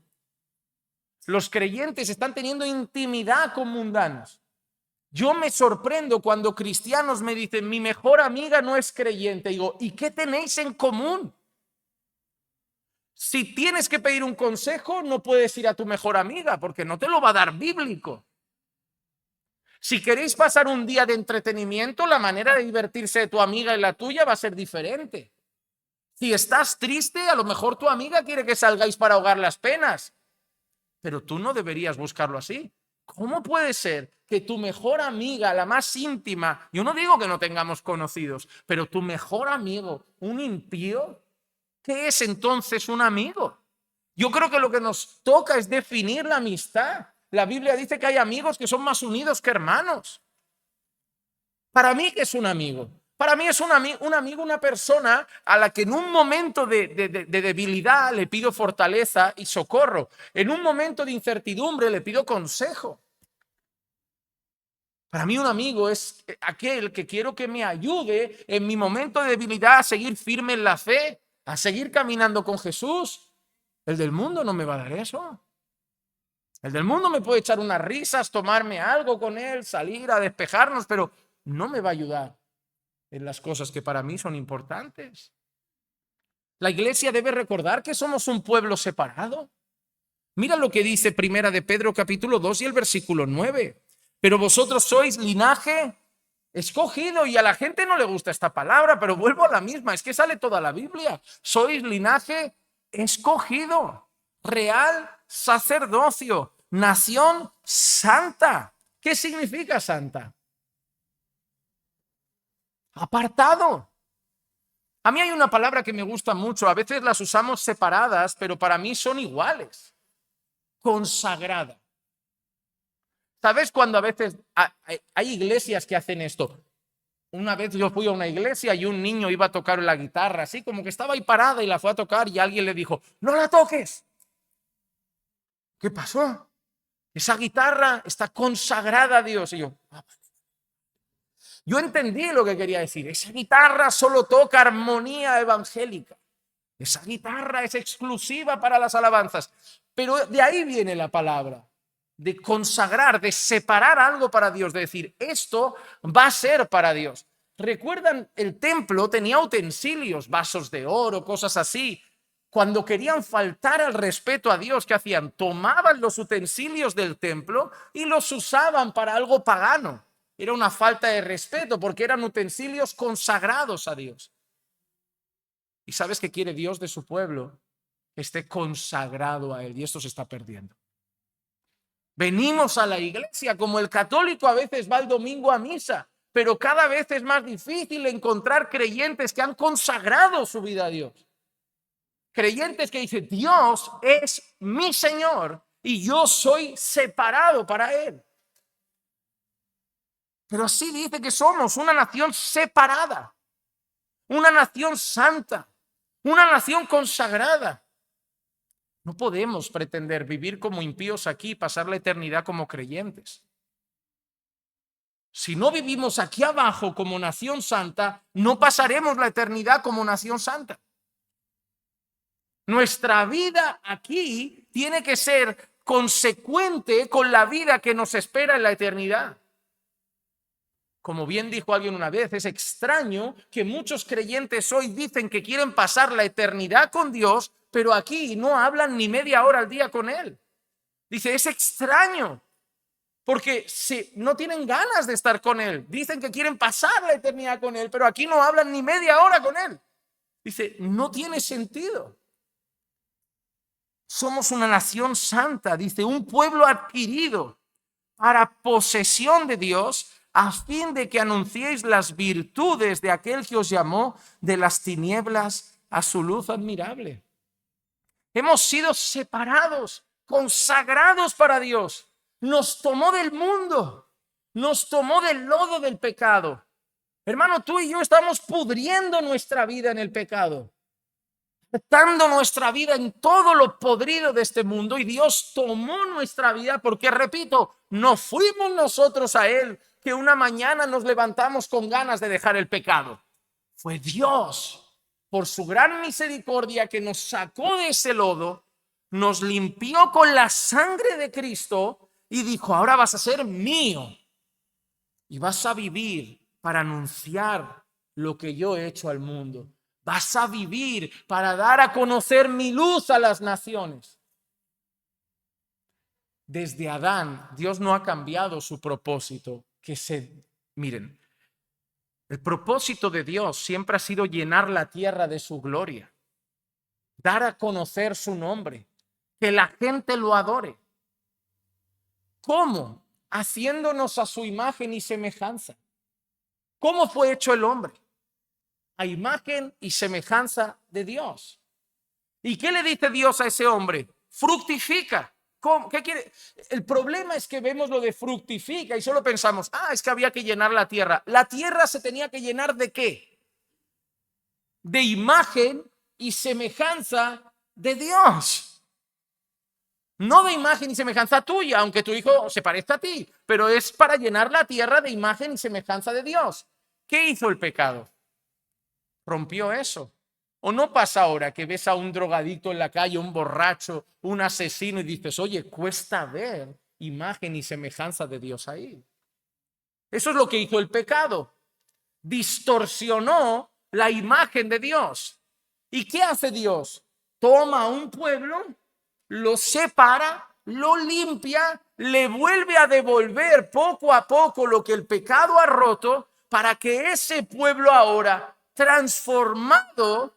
Los creyentes están teniendo intimidad con mundanos. Yo me sorprendo cuando cristianos me dicen, mi mejor amiga no es creyente. Digo, ¿y qué tenéis en común? Si tienes que pedir un consejo, no puedes ir a tu mejor amiga porque no te lo va a dar bíblico. Si queréis pasar un día de entretenimiento, la manera de divertirse de tu amiga y la tuya va a ser diferente. Si estás triste, a lo mejor tu amiga quiere que salgáis para ahogar las penas, pero tú no deberías buscarlo así. ¿Cómo puede ser que tu mejor amiga, la más íntima, yo no digo que no tengamos conocidos, pero tu mejor amigo, un impío, ¿qué es entonces un amigo? Yo creo que lo que nos toca es definir la amistad. La Biblia dice que hay amigos que son más unidos que hermanos. Para mí, ¿qué es un amigo? Para mí es un amigo, una persona a la que en un momento de debilidad le pido fortaleza y socorro. En un momento de incertidumbre le pido consejo. Para mí un amigo es aquel que quiero que me ayude en mi momento de debilidad a seguir firme en la fe, a seguir caminando con Jesús. El del mundo no me va a dar eso. El del mundo me puede echar unas risas, tomarme algo con él, salir a despejarnos, pero no me va a ayudar en las cosas que para mí son importantes. La iglesia debe recordar que somos un pueblo separado. Mira lo que dice Primera de Pedro capítulo 2 y el versículo 9. Pero vosotros sois linaje escogido, y a la gente no le gusta esta palabra, pero vuelvo a la misma, es que sale toda la Biblia. Sois linaje escogido, real sacerdocio, nación santa. ¿Qué significa santa? Apartado. A mí hay una palabra que me gusta mucho, a veces las usamos separadas, pero para mí son iguales. Consagrada. ¿Sabes cuando a veces hay iglesias que hacen esto? Una vez yo fui a una iglesia y un niño iba a tocar la guitarra, así como que estaba ahí parada y la fue a tocar y alguien le dijo, no la toques. ¿Qué pasó? Esa guitarra está consagrada a Dios. Y yo entendí lo que quería decir. Esa guitarra solo toca armonía evangélica. Esa guitarra es exclusiva para las alabanzas. Pero de ahí viene la palabra. de consagrar, de separar algo para Dios, de decir, esto va a ser para Dios. ¿Recuerdan? El templo tenía utensilios, vasos de oro, cosas así. Cuando querían faltar al respeto a Dios, ¿qué hacían? Tomaban los utensilios del templo y los usaban para algo pagano. Era una falta de respeto porque eran utensilios consagrados a Dios. ¿Y sabes qué quiere Dios de su pueblo? Que esté consagrado a Él, y esto se está perdiendo. Venimos a la iglesia como el católico a veces va el domingo a misa, pero cada vez es más difícil encontrar creyentes que han consagrado su vida a Dios. Creyentes que dicen, Dios es mi Señor y yo soy separado para Él. Pero así dice que somos una nación separada, una nación santa, una nación consagrada. No podemos pretender vivir como impíos aquí y pasar la eternidad como creyentes. Si no vivimos aquí abajo como nación santa, no pasaremos la eternidad como nación santa. Nuestra vida aquí tiene que ser consecuente con la vida que nos espera en la eternidad. Como bien dijo alguien una vez, es extraño que muchos creyentes hoy dicen que quieren pasar la eternidad con Dios, pero aquí no hablan ni media hora al día con Él. Dice, es extraño, porque no tienen ganas de estar con Él. Dicen que quieren pasar la eternidad con Él, pero aquí no hablan ni media hora con Él. Dice, no tiene sentido. Somos una nación santa, dice, un pueblo adquirido para posesión de Dios, a fin de que anunciéis las virtudes de aquel que os llamó de las tinieblas a su luz admirable. Hemos sido separados, consagrados para Dios. Nos tomó del mundo, nos tomó del lodo del pecado. Hermano, tú y yo estamos pudriendo nuestra vida en el pecado, dando nuestra vida en todo lo podrido de este mundo, y Dios tomó nuestra vida porque, repito, no fuimos nosotros a Él que una mañana nos levantamos con ganas de dejar el pecado. Fue Dios, por su gran misericordia, que nos sacó de ese lodo, nos limpió con la sangre de Cristo y dijo, ahora vas a ser mío y vas a vivir para anunciar lo que yo he hecho al mundo. Vas a vivir para dar a conocer mi luz a las naciones. Desde Adán, Dios no ha cambiado su propósito. Miren, el propósito de Dios siempre ha sido llenar la tierra de su gloria, dar a conocer su nombre, que la gente lo adore. ¿Cómo? Haciéndonos a su imagen y semejanza. ¿Cómo fue hecho el hombre? A imagen y semejanza de Dios. ¿Y qué le dice Dios a ese hombre? Fructifica. ¿Cómo? ¿Qué quiere? El problema es que vemos lo de fructifica y solo pensamos, es que había que llenar la tierra. ¿La tierra se tenía que llenar de qué? De imagen y semejanza de Dios. No de imagen y semejanza tuya, aunque tu hijo se parezca a ti, pero es para llenar la tierra de imagen y semejanza de Dios. ¿Qué hizo el pecado? Rompió eso. ¿O no pasa ahora que ves a un drogadicto en la calle, un borracho, un asesino y dices, oye, cuesta ver imagen y semejanza de Dios ahí? Eso es lo que hizo el pecado. Distorsionó la imagen de Dios. ¿Y qué hace Dios? Toma a un pueblo, lo separa, lo limpia, le vuelve a devolver poco a poco lo que el pecado ha roto, para que ese pueblo ahora transformado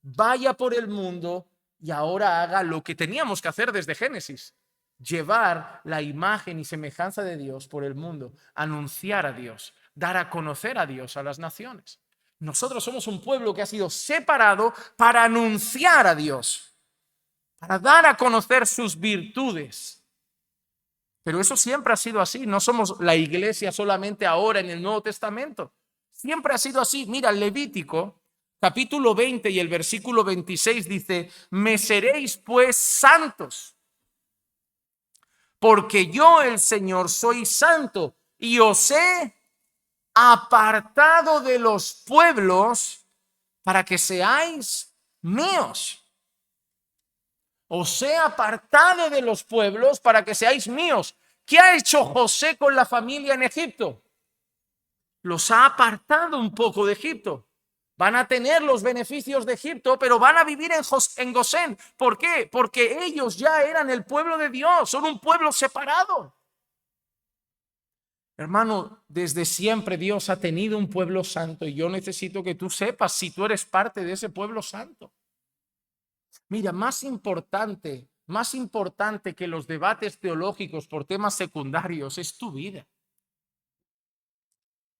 vaya por el mundo y ahora haga lo que teníamos que hacer desde Génesis: llevar la imagen y semejanza de Dios por el mundo, anunciar a Dios, dar a conocer a Dios a las naciones. Nosotros somos un pueblo que ha sido separado para anunciar a Dios, para dar a conocer sus virtudes. Pero eso siempre ha sido así. No somos la iglesia solamente ahora en el Nuevo Testamento. Siempre ha sido así. Mira, Levítico, capítulo 20 y el versículo 26 dice: me seréis pues santos, porque yo, el Señor, soy santo, y os he apartado de los pueblos para que seáis míos. Os he apartado de los pueblos para que seáis míos. ¿Qué ha hecho José con la familia en Egipto? Los ha apartado un poco de Egipto. Van a tener los beneficios de Egipto, pero van a vivir en Gosén. ¿Por qué? Porque ellos ya eran el pueblo de Dios, son un pueblo separado. Hermano, desde siempre Dios ha tenido un pueblo santo y yo necesito que tú sepas si tú eres parte de ese pueblo santo. Mira, más importante que los debates teológicos por temas secundarios es tu vida.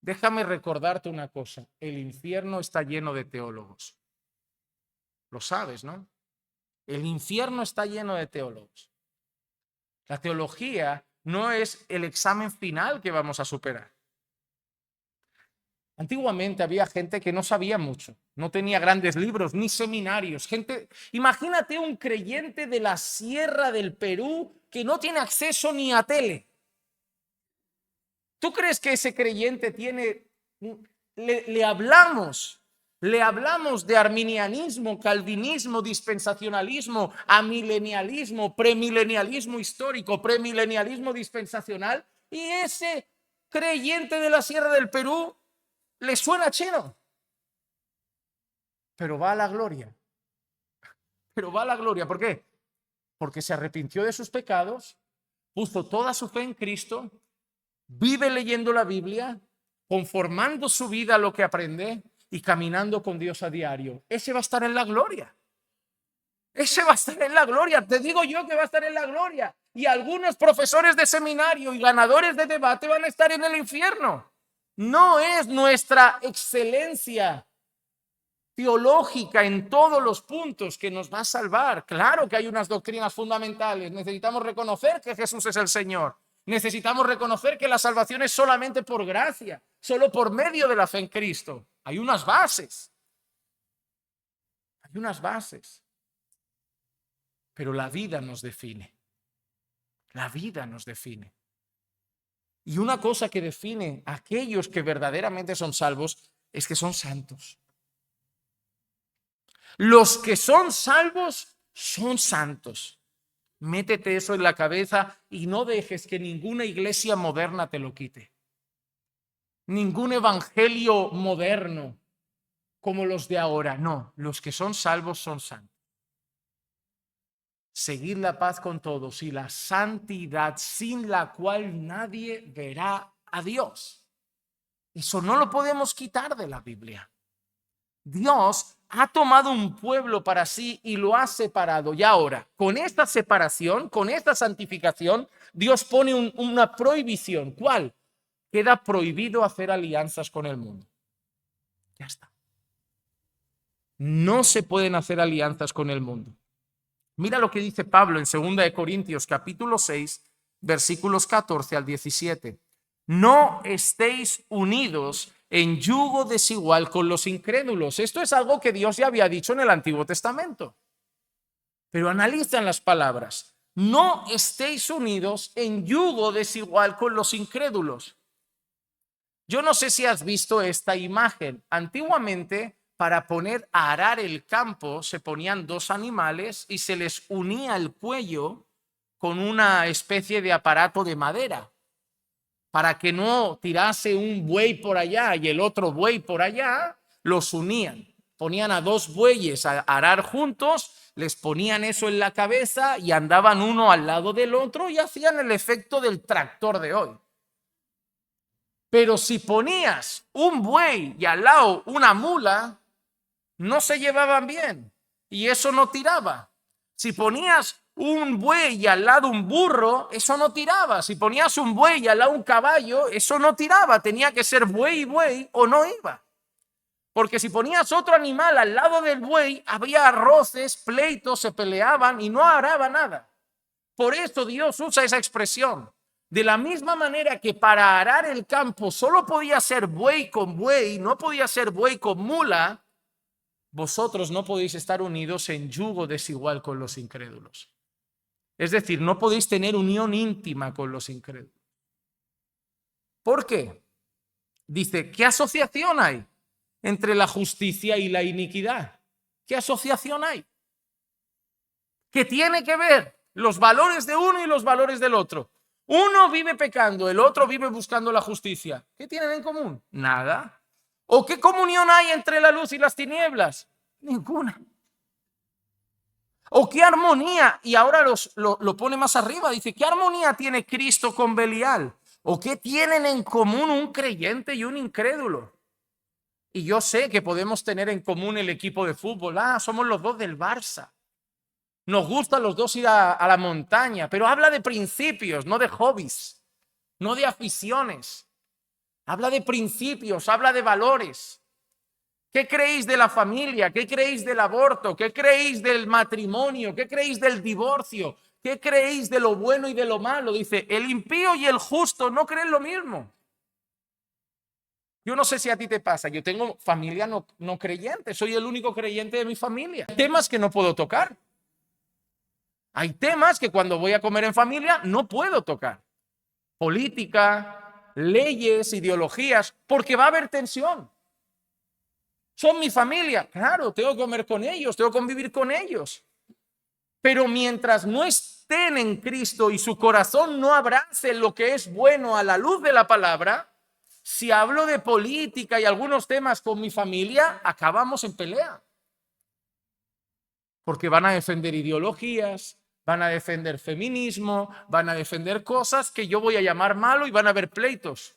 Déjame recordarte una cosa, el infierno está lleno de teólogos. Lo sabes, ¿no? El infierno está lleno de teólogos. La teología no es el examen final que vamos a superar. Antiguamente había gente que no sabía mucho, no tenía grandes libros ni seminarios. Imagínate un creyente de la Sierra del Perú que no tiene acceso ni a tele. ¿Tú crees que ese creyente tiene... Le hablamos de arminianismo, calvinismo, dispensacionalismo, amilenialismo, premilenialismo histórico, premilenialismo dispensacional, y ese creyente de la Sierra del Perú le suena chino, pero va a la gloria. ¿Por qué? Porque se arrepintió de sus pecados, puso toda su fe en Cristo, vive leyendo la Biblia, conformando su vida a lo que aprende y caminando con Dios a diario. Ese va a estar en la gloria. Ese va a estar en la gloria. Te digo yo que va a estar en la gloria. Y algunos profesores de seminario y ganadores de debate van a estar en el infierno. No es nuestra excelencia teológica en todos los puntos que nos va a salvar. Claro que hay unas doctrinas fundamentales. Necesitamos reconocer que Jesús es el Señor. Necesitamos reconocer que la salvación es solamente por gracia, solo por medio de la fe en Cristo. Hay unas bases. Pero la vida nos define. La vida nos define. Y una cosa que define a aquellos que verdaderamente son salvos es que son santos. Los que son salvos son santos. Métete eso en la cabeza y no dejes que ninguna iglesia moderna te lo quite. Ningún evangelio moderno como los de ahora. No, los que son salvos son santos. Seguid la paz con todos y la santidad sin la cual nadie verá a Dios. Eso no lo podemos quitar de la Biblia. Dios ha tomado un pueblo para sí y lo ha separado. Y ahora, con esta separación, con esta santificación, Dios pone una prohibición. ¿Cuál? Queda prohibido hacer alianzas con el mundo. Ya está. No se pueden hacer alianzas con el mundo. Mira lo que dice Pablo en 2 Corintios capítulo 6, versículos 14 al 17. No estéis unidos en yugo desigual con los incrédulos. Esto es algo que Dios ya había dicho en el Antiguo Testamento. Pero analizan las palabras. No estéis unidos en yugo desigual con los incrédulos. Yo no sé si has visto esta imagen. Antiguamente, para poner a arar el campo, se ponían dos animales y se les unía el cuello con una especie de aparato de madera, para que no tirase un buey por allá y el otro buey por allá, los unían. Ponían a dos bueyes a arar juntos, les ponían eso en la cabeza y andaban uno al lado del otro y hacían el efecto del tractor de hoy. Pero si ponías un buey y al lado una mula, no se llevaban bien y eso no tiraba. Si ponías un buey y al lado un burro, eso no tiraba. Si ponías un buey y al lado un caballo, eso no tiraba. Tenía que ser buey y buey o no iba. Porque si ponías otro animal al lado del buey, había roces, pleitos, se peleaban y no araba nada. Por eso Dios usa esa expresión. De la misma manera que para arar el campo solo podía ser buey con buey, no podía ser buey con mula, vosotros no podéis estar unidos en yugo desigual con los incrédulos. Es decir, no podéis tener unión íntima con los incrédulos. ¿Por qué? Dice, ¿qué asociación hay entre la justicia y la iniquidad? ¿Qué asociación hay? que tiene que ver los valores de uno y los valores del otro. Uno vive pecando, el otro vive buscando la justicia. ¿Qué tienen en común? Nada. ¿O qué comunión hay entre la luz y las tinieblas? Ninguna. ¿O qué armonía? Y ahora lo pone más arriba, dice, ¿qué armonía tiene Cristo con Belial? ¿O qué tienen en común un creyente y un incrédulo? Y yo sé que podemos tener en común el equipo de fútbol. Somos los dos del Barça. Nos gusta los dos ir a la montaña, pero habla de principios, no de hobbies, no de aficiones. Habla de principios, habla de valores. ¿Qué creéis de la familia? ¿Qué creéis del aborto? ¿Qué creéis del matrimonio? ¿Qué creéis del divorcio? ¿Qué creéis de lo bueno y de lo malo? Dice, el impío y el justo no creen lo mismo. Yo no sé si a ti te pasa, yo tengo familia no creyente, soy el único creyente de mi familia. Hay temas que no puedo tocar. Hay temas que cuando voy a comer en familia no puedo tocar. Política, leyes, ideologías, porque va a haber tensión. Son mi familia, claro, tengo que comer con ellos, tengo que convivir con ellos. Pero mientras no estén en Cristo y su corazón no abrace lo que es bueno a la luz de la palabra, si hablo de política y algunos temas con mi familia, acabamos en pelea. Porque van a defender ideologías, van a defender feminismo, van a defender cosas que yo voy a llamar malo y van a haber pleitos.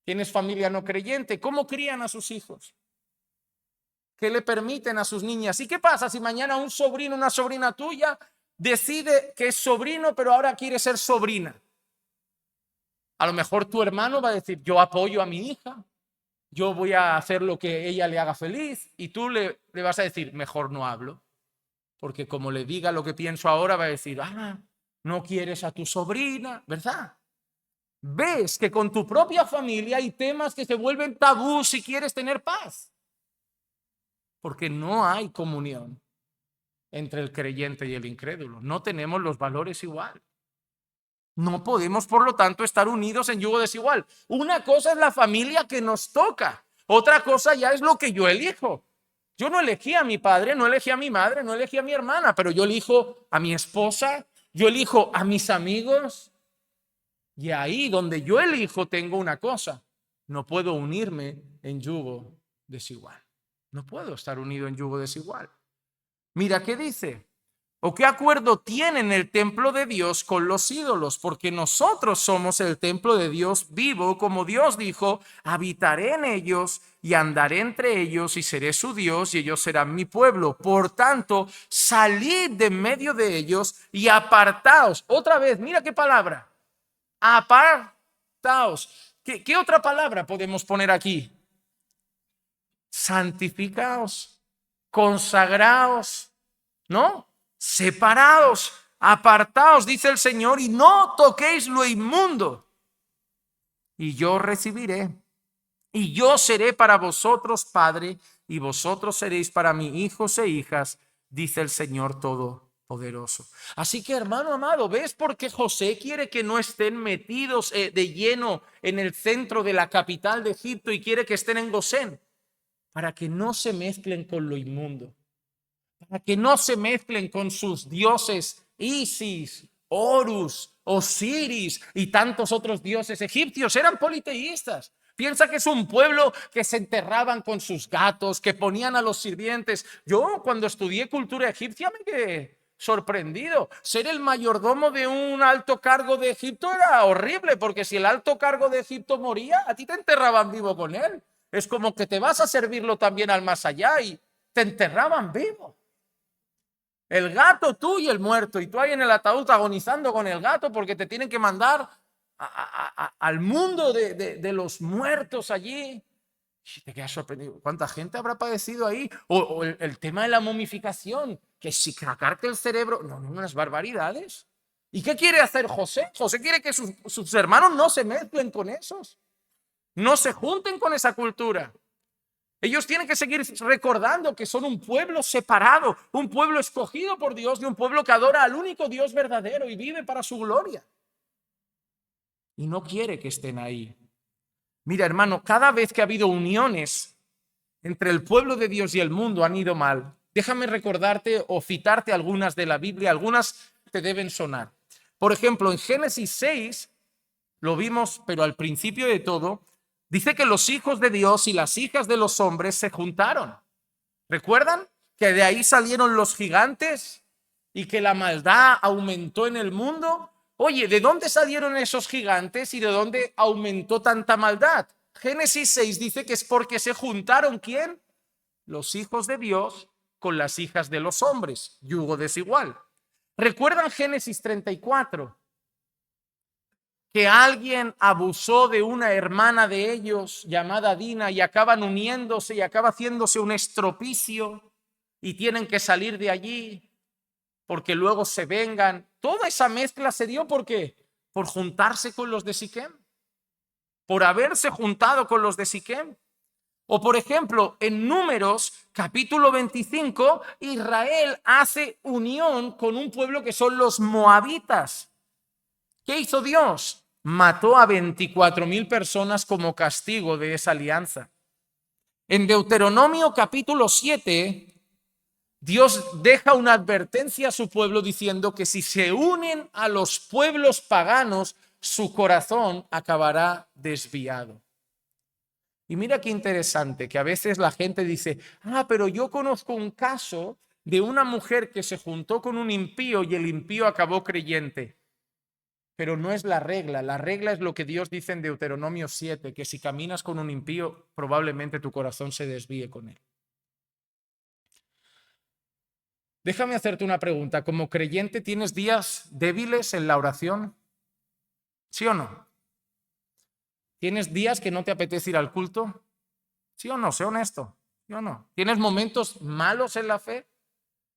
¿Tienes familia no creyente? ¿Cómo crían a sus hijos? ¿Qué le permiten a sus niñas? ¿Y qué pasa si mañana un sobrino, una sobrina tuya decide que es sobrino, pero ahora quiere ser sobrina? A lo mejor tu hermano va a decir, yo apoyo a mi hija, yo voy a hacer lo que ella le haga feliz, y tú le vas a decir, mejor no hablo, porque como le diga lo que pienso ahora, va a decir, no quieres a tu sobrina, ¿verdad? Ves que con tu propia familia hay temas que se vuelven tabú si quieres tener paz, porque no hay comunión entre el creyente y el incrédulo, no tenemos los valores igual. No podemos, por lo tanto, estar unidos en yugo desigual. Una cosa es la familia que nos toca, otra cosa ya es lo que yo elijo. Yo no elegí a mi padre, no elegí a mi madre, no elegí a mi hermana, pero yo elijo a mi esposa, yo elijo a mis amigos. Y ahí donde yo elijo tengo una cosa, no puedo unirme en yugo desigual. No puedo estar unido en yugo desigual. Mira qué dice. ¿O qué acuerdo tienen el templo de Dios con los ídolos? Porque nosotros somos el templo de Dios vivo, como Dios dijo, habitaré en ellos y andaré entre ellos y seré su Dios y ellos serán mi pueblo. Por tanto, salid de medio de ellos y apartaos. Otra vez, mira qué palabra. Apartaos. ¿Qué otra palabra podemos poner aquí? Santificaos, consagraos, ¿no? Separaos, apartaos, dice el Señor, y no toquéis lo inmundo. Y yo recibiré, y yo seré para vosotros padre, y vosotros seréis para mí hijos e hijas, dice el Señor Todopoderoso. Así que, hermano amado, ¿ves por qué José quiere que no estén metidos de lleno en el centro de la capital de Egipto y quiere que estén en Gosén? Para que no se mezclen con lo inmundo. Para que no se mezclen con sus dioses Isis, Horus, Osiris y tantos otros dioses egipcios. Eran politeístas. Piensa que es un pueblo que se enterraban con sus gatos, que ponían a los sirvientes. Yo cuando estudié cultura egipcia me quedé sorprendido. Ser el mayordomo de un alto cargo de Egipto era horrible, porque si el alto cargo de Egipto moría, a ti te enterraban vivo con él. Es como que te vas a servirlo también al más allá y te enterraban vivo. El gato tú y el muerto, y tú ahí en el ataúd agonizando con el gato porque te tienen que mandar al mundo de los muertos allí. Y te quedas sorprendido. ¿Cuánta gente habrá padecido ahí? O el tema de la momificación, que si sacarte el cerebro, no, unas barbaridades. ¿Y qué quiere hacer José? José quiere que sus hermanos no se mezclen con esos, no se junten con esa cultura. Ellos tienen que seguir recordando que son un pueblo separado, un pueblo escogido por Dios y un pueblo que adora al único Dios verdadero y vive para su gloria. Y no quiere que estén ahí. Mira, hermano, cada vez que ha habido uniones entre el pueblo de Dios y el mundo han ido mal. Déjame recordarte o citarte algunas de la Biblia, algunas te deben sonar. Por ejemplo, en Génesis 6, lo vimos, pero al principio de todo, dice que los hijos de Dios y las hijas de los hombres se juntaron. ¿Recuerdan? Que de ahí salieron los gigantes y que la maldad aumentó en el mundo. Oye, ¿de dónde salieron esos gigantes y de dónde aumentó tanta maldad? Génesis 6 dice que es porque se juntaron, ¿quién? Los hijos de Dios con las hijas de los hombres, yugo desigual. ¿Recuerdan Génesis 34? Que alguien abusó de una hermana de ellos llamada Dina y acaban uniéndose y acaba haciéndose un estropicio y tienen que salir de allí porque luego se vengan. Toda esa mezcla se dio ¿por qué? Por juntarse con los de Siquem, por haberse juntado con los de Siquem. O por ejemplo, en Números capítulo 25, Israel hace unión con un pueblo que son los moabitas. ¿Qué hizo Dios? Mató a 24,000 personas como castigo de esa alianza. En Deuteronomio capítulo 7, Dios deja una advertencia a su pueblo diciendo que si se unen a los pueblos paganos, su corazón acabará desviado. Y mira qué interesante, que a veces la gente dice, pero yo conozco un caso de una mujer que se juntó con un impío y el impío acabó creyente. Pero no es la regla es lo que Dios dice en Deuteronomio 7, que si caminas con un impío, probablemente tu corazón se desvíe con él. Déjame hacerte una pregunta, como creyente, ¿tienes días débiles en la oración? ¿Sí o no? ¿Tienes días que no te apetece ir al culto? ¿Sí o no? Sé honesto. ¿Sí o no? ¿Tienes momentos malos en la fe?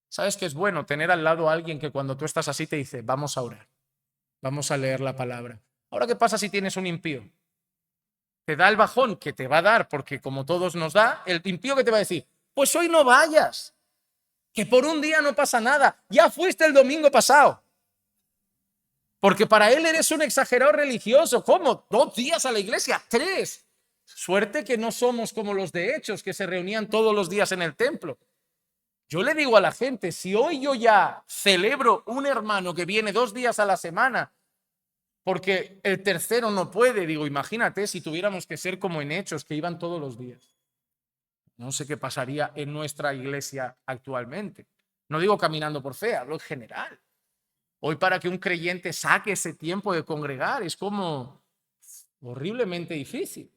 ¿Sabes que es bueno tener al lado a alguien que cuando tú estás así te dice, vamos a orar, vamos a leer la palabra? Ahora, ¿qué pasa si tienes un impío? Te da el bajón que te va a dar, porque como todos nos da, el impío que te va a decir, pues hoy no vayas, que por un día no pasa nada, ya fuiste el domingo pasado. Porque para él eres un exagerado religioso. ¿Cómo? 2 días a la iglesia, 3. Suerte que no somos como los de Hechos, que se reunían todos los días en el templo. Yo le digo a la gente, si hoy yo ya celebro un hermano que viene 2 días a la semana, porque el tercero no puede, digo, imagínate si tuviéramos que ser como en Hechos, que iban todos los días. No sé qué pasaría en nuestra iglesia actualmente. No digo caminando por fe, hablo en general. Hoy para que un creyente saque ese tiempo de congregar es como horriblemente difícil.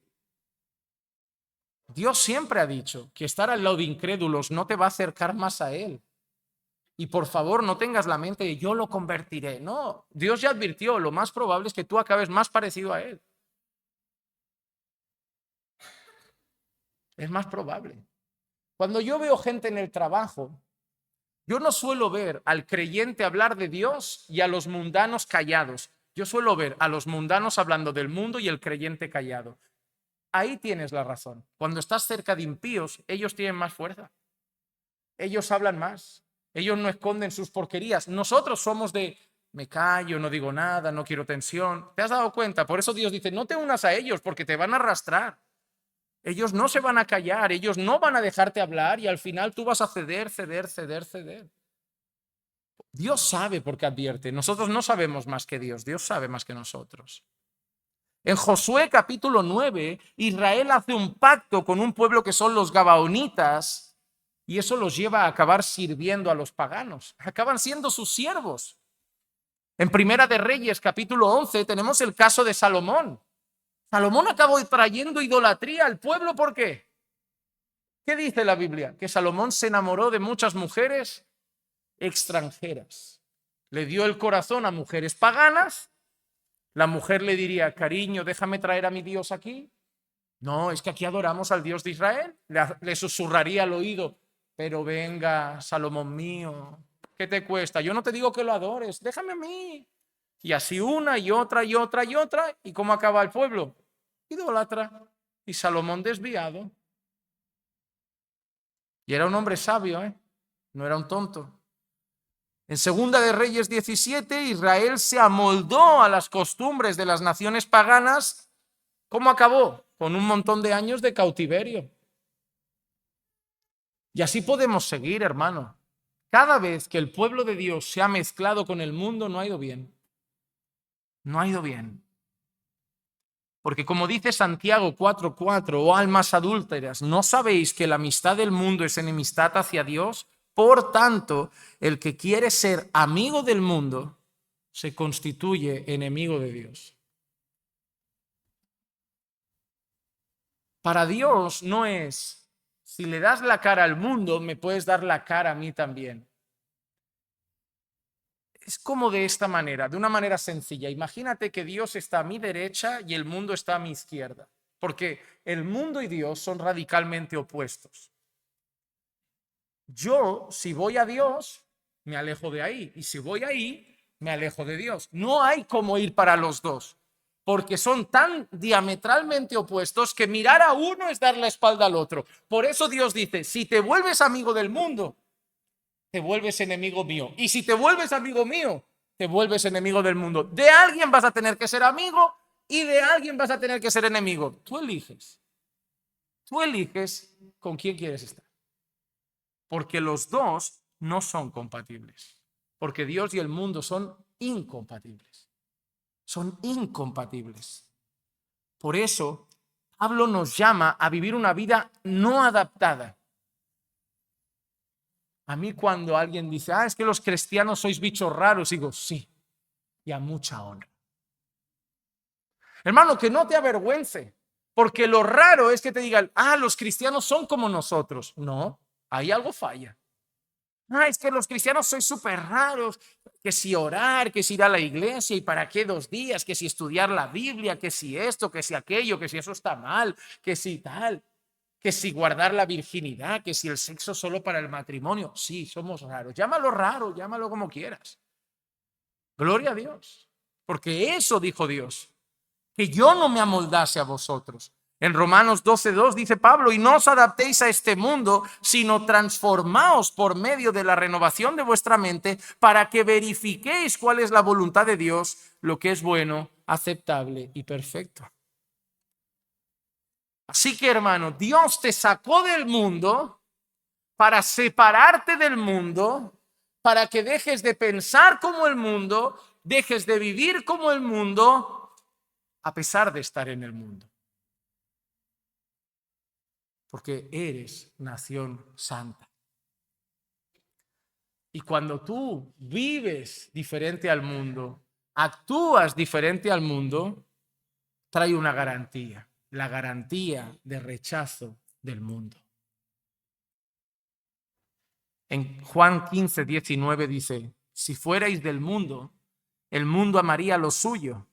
Dios siempre ha dicho que estar al lado de incrédulos no te va a acercar más a Él. Y por favor, no tengas la mente de yo lo convertiré. No, Dios ya advirtió, lo más probable es que tú acabes más parecido a Él. Es más probable. Cuando yo veo gente en el trabajo, yo no suelo ver al creyente hablar de Dios y a los mundanos callados. Yo suelo ver a los mundanos hablando del mundo y el creyente callado. Ahí tienes la razón. Cuando estás cerca de impíos, ellos tienen más fuerza. Ellos hablan más. Ellos no esconden sus porquerías. Nosotros somos de, me callo, no digo nada, no quiero tensión. ¿Te has dado cuenta? Por eso Dios dice, no te unas a ellos porque te van a arrastrar. Ellos no se van a callar, ellos no van a dejarte hablar y al final tú vas a ceder. Dios sabe por qué advierte. Nosotros no sabemos más que Dios. Dios sabe más que nosotros. En Josué capítulo 9, Israel hace un pacto con un pueblo que son los gabaonitas y eso los lleva a acabar sirviendo a los paganos. Acaban siendo sus siervos. En Primera de Reyes capítulo 11 tenemos el caso de Salomón. Salomón acabó trayendo idolatría al pueblo. ¿Por qué? ¿Qué dice la Biblia? Que Salomón se enamoró de muchas mujeres extranjeras. Le dio el corazón a mujeres paganas. La mujer le diría, cariño, déjame traer a mi Dios aquí. No, es que aquí adoramos al Dios de Israel. Le susurraría al oído, pero venga, Salomón mío, ¿qué te cuesta? Yo no te digo que lo adores, déjame a mí. Y así una y otra y otra y otra. ¿Y cómo acaba el pueblo? Idólatra. Y Salomón desviado. Y era un hombre sabio, ¿eh? No era un tonto. En Segunda de Reyes 17, Israel se amoldó a las costumbres de las naciones paganas. ¿Cómo acabó? Con un montón de años de cautiverio. Y así podemos seguir, hermano. Cada vez que el pueblo de Dios se ha mezclado con el mundo, no ha ido bien. No ha ido bien. Porque como dice Santiago 4:4, oh almas adúlteras, ¿no sabéis que la amistad del mundo es enemistad hacia Dios? Por tanto, el que quiere ser amigo del mundo se constituye enemigo de Dios. Para Dios no es, si le das la cara al mundo, me puedes dar la cara a mí también. Es como de esta manera, de una manera sencilla. Imagínate que Dios está a mi derecha y el mundo está a mi izquierda, porque el mundo y Dios son radicalmente opuestos. Yo, si voy a Dios, me alejo de ahí, y si voy ahí, me alejo de Dios. No hay como ir para los dos, porque son tan diametralmente opuestos que mirar a uno es dar la espalda al otro. Por eso Dios dice, si te vuelves amigo del mundo, te vuelves enemigo mío. Y si te vuelves amigo mío, te vuelves enemigo del mundo. De alguien vas a tener que ser amigo y de alguien vas a tener que ser enemigo. Tú eliges. Tú eliges con quién quieres estar. Porque los dos no son compatibles. Porque Dios y el mundo son incompatibles. Son incompatibles. Por eso, Pablo nos llama a vivir una vida no adaptada. A mí cuando alguien dice, es que los cristianos sois bichos raros, digo, sí, y a mucha honra. Hermano, que no te avergüence, porque lo raro es que te digan, los cristianos son como nosotros. No, ahí algo falla. Es que los cristianos sois súper raros, que si orar, que si ir a la iglesia y para qué 2 días, que si estudiar la Biblia, que si esto, que si aquello, que si eso está mal, que si tal, que si guardar la virginidad, que si el sexo solo para el matrimonio. Sí, somos raros. Llámalo raro, llámalo como quieras. Gloria a Dios, porque eso dijo Dios, que yo no me amoldase a vosotros. En Romanos 12:2 dice Pablo, y no os adaptéis a este mundo, sino transformaos por medio de la renovación de vuestra mente para que verifiquéis cuál es la voluntad de Dios, lo que es bueno, aceptable y perfecto. Así que, hermano, Dios te sacó del mundo para separarte del mundo, para que dejes de pensar como el mundo, dejes de vivir como el mundo, a pesar de estar en el mundo. Porque eres nación santa. Y cuando tú vives diferente al mundo, actúas diferente al mundo, trae una garantía, la garantía de rechazo del mundo. En Juan 15:19 dice, si fuerais del mundo, el mundo amaría lo suyo,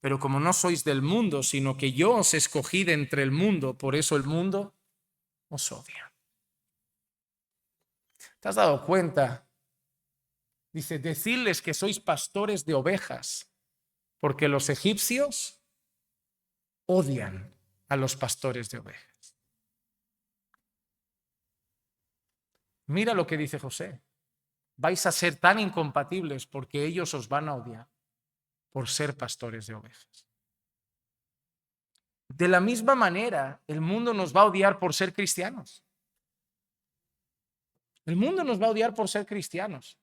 pero como no sois del mundo, sino que yo os escogí de entre el mundo, por eso el mundo os odia. ¿Te has dado cuenta? Dice, decirles que sois pastores de ovejas, porque los egipcios odian a los pastores de ovejas. Mira lo que dice José. Vais a ser tan incompatibles porque ellos os van a odiar por ser pastores de ovejas. De la misma manera, el mundo nos va a odiar por ser cristianos. El mundo nos va a odiar por ser cristianos.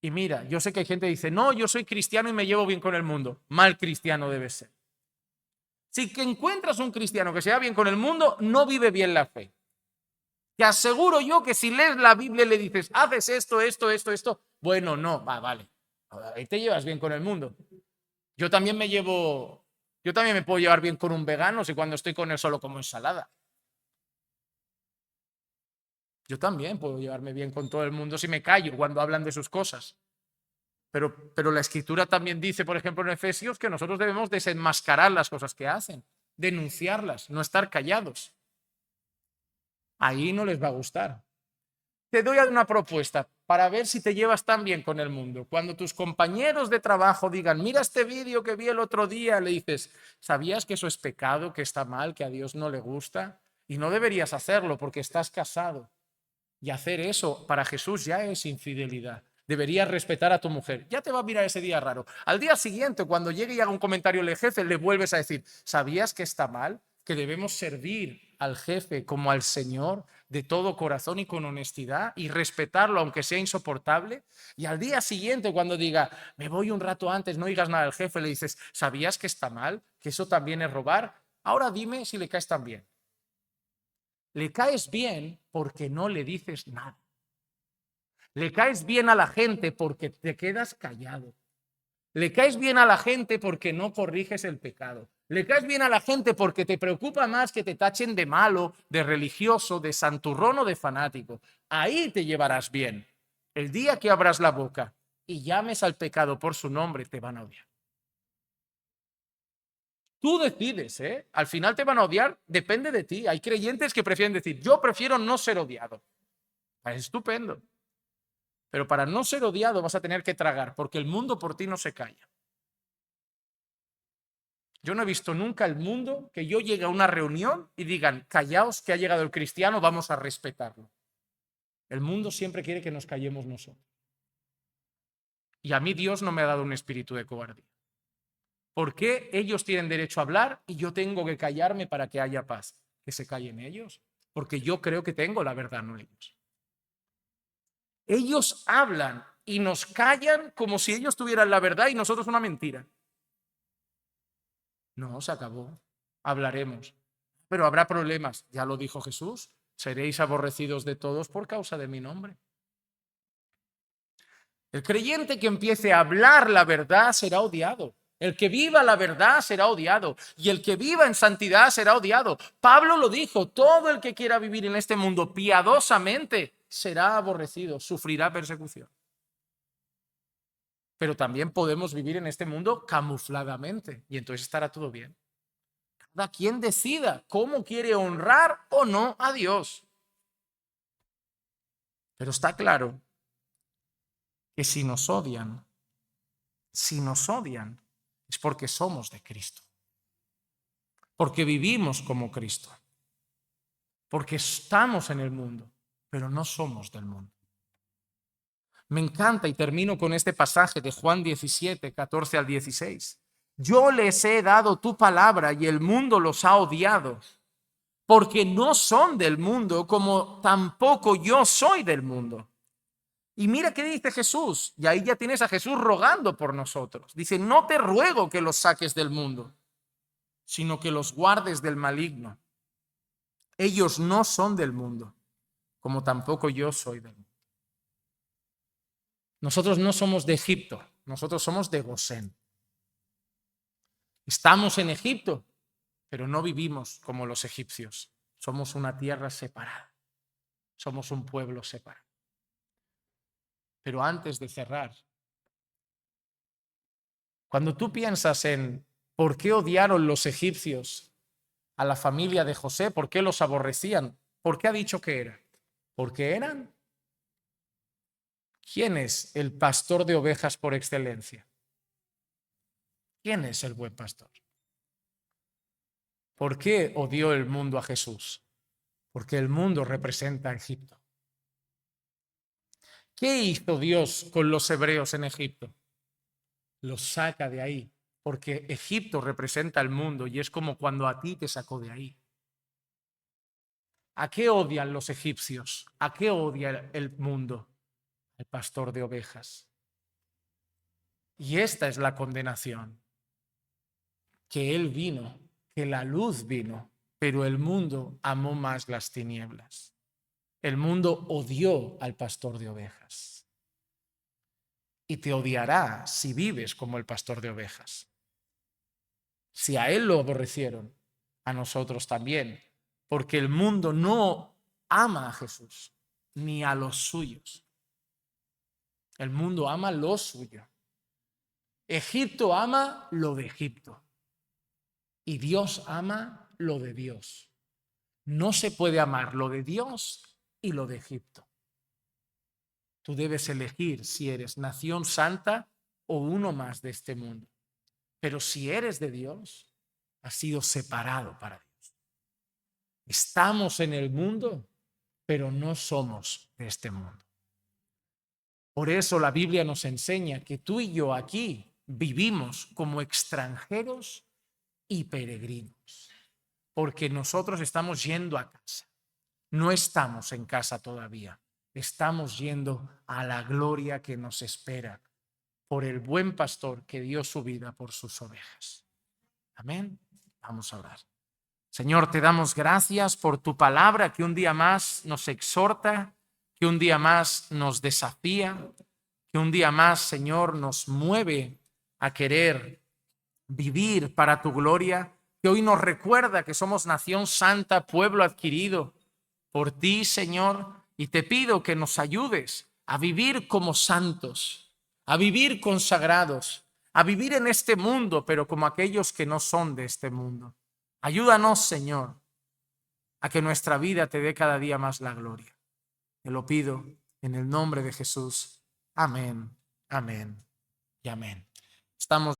Y mira, yo sé que hay gente que dice, no, yo soy cristiano y me llevo bien con el mundo. Mal cristiano debe ser. Si que encuentras un cristiano que se va bien con el mundo, no vive bien la fe. Te aseguro yo que si lees la Biblia y le dices, haces esto, bueno, no, vale. Ahí te llevas bien con el mundo. Yo también me puedo llevar bien con un vegano si cuando estoy con él solo como ensalada. Yo también puedo llevarme bien con todo el mundo si me callo cuando hablan de sus cosas. Pero la Escritura también dice, por ejemplo, en Efesios, que nosotros debemos desenmascarar las cosas que hacen, denunciarlas, no estar callados. Ahí no les va a gustar. Te doy una propuesta para ver si te llevas tan bien con el mundo. Cuando tus compañeros de trabajo digan, mira este vídeo que vi el otro día, le dices, ¿sabías que eso es pecado, que está mal, que a Dios no le gusta? Y no deberías hacerlo porque estás casado. Y hacer eso para Jesús ya es infidelidad. Deberías respetar a tu mujer. Ya te va a mirar ese día raro. Al día siguiente, cuando llegue y haga un comentario el jefe, le vuelves a decir, ¿sabías que está mal? Que debemos servir al jefe como al Señor. de todo corazón y con honestidad y respetarlo aunque sea insoportable. Y al día siguiente cuando diga, me voy un rato antes, no digas nada al jefe, le dices, ¿sabías que está mal? ¿Que eso también es robar? Ahora dime si le caes tan bien. Le caes bien porque no le dices nada. Le caes bien a la gente porque te quedas callado. Le caes bien a la gente porque no corriges el pecado. Le caes bien a la gente porque te preocupa más que te tachen de malo, de religioso, de santurrón o de fanático. Ahí te llevarás bien. El día que abras la boca y llames al pecado por su nombre, te van a odiar. Tú decides, ¿eh? Al final te van a odiar, depende de ti. Hay creyentes que prefieren decir, yo prefiero no ser odiado. Es estupendo. Pero para no ser odiado vas a tener que tragar, porque el mundo por ti no se calla. Yo no he visto nunca el mundo que yo llegue a una reunión y digan, callaos que ha llegado el cristiano, vamos a respetarlo. El mundo siempre quiere que nos callemos nosotros. Y a mí Dios no me ha dado un espíritu de cobardía. ¿Por qué ellos tienen derecho a hablar y yo tengo que callarme para que haya paz? Que se callen ellos, porque yo creo que tengo la verdad, no ellos. Ellos hablan y nos callan como si ellos tuvieran la verdad y nosotros una mentira. No, se acabó. Hablaremos. Pero habrá problemas. Ya lo dijo Jesús. Seréis aborrecidos de todos por causa de mi nombre. El creyente que empiece a hablar la verdad será odiado. El que viva la verdad será odiado. Y el que viva en santidad será odiado. Pablo lo dijo. Todo el que quiera vivir en este mundo piadosamente será aborrecido, sufrirá persecución. Pero también podemos vivir en este mundo camufladamente y entonces estará todo bien. Cada quien decida cómo quiere honrar o no a Dios. Pero está claro que si nos odian, es porque somos de Cristo, porque vivimos como Cristo, porque estamos en el mundo, pero no somos del mundo. Me encanta y termino con este pasaje de Juan 17, 14 al 16. Yo les he dado tu palabra y el mundo los ha odiado, porque no son del mundo como tampoco yo soy del mundo. Y mira qué dice Jesús, y ahí ya tienes a Jesús rogando por nosotros. Dice, no te ruego que los saques del mundo, sino que los guardes del maligno. Ellos no son del mundo, como tampoco yo soy del mundo. Nosotros no somos de Egipto, nosotros somos de Gosén. Estamos en Egipto, pero no vivimos como los egipcios. Somos una tierra separada, somos un pueblo separado. Pero antes de cerrar, cuando tú piensas en por qué odiaron los egipcios a la familia de José, por qué los aborrecían, ¿por qué ha dicho que era? Porque eran. ¿Quién es el pastor de ovejas por excelencia? ¿Quién es el buen pastor? ¿Por qué odió el mundo a Jesús? Porque el mundo representa a Egipto. ¿Qué hizo Dios con los hebreos en Egipto? Los saca de ahí, porque Egipto representa el mundo y es como cuando a ti te sacó de ahí. ¿A qué odian los egipcios? ¿A qué odia el mundo? El pastor de ovejas. Y esta es la condenación, que él vino, que la luz vino, pero el mundo amó más las tinieblas. El mundo odió al pastor de ovejas. Y te odiará si vives como el pastor de ovejas. Si a él lo aborrecieron, a nosotros también, porque el mundo no ama a Jesús, ni a los suyos. El mundo ama lo suyo. Egipto ama lo de Egipto. Y Dios ama lo de Dios. No se puede amar lo de Dios y lo de Egipto. Tú debes elegir si eres nación santa o uno más de este mundo. Pero si eres de Dios, has sido separado para Dios. Estamos en el mundo, pero no somos de este mundo. Por eso la Biblia nos enseña que tú y yo aquí vivimos como extranjeros y peregrinos, porque nosotros estamos yendo a casa. no estamos en casa todavía. Estamos yendo a la gloria que nos espera por el buen pastor que dio su vida por sus ovejas. Amén. Vamos a orar. Señor, te damos gracias por tu palabra que un día más nos exhorta, que un día más nos desafía, que un día más, Señor, nos mueve a querer vivir para tu gloria, que hoy nos recuerda que somos nación santa, pueblo adquirido por ti, Señor, y te pido que nos ayudes a vivir como santos, a vivir consagrados, a vivir en este mundo, pero como aquellos que no son de este mundo. Ayúdanos, Señor, a que nuestra vida te dé cada día más la gloria. Te lo pido en el nombre de Jesús. Amén, amén y amén. Estamos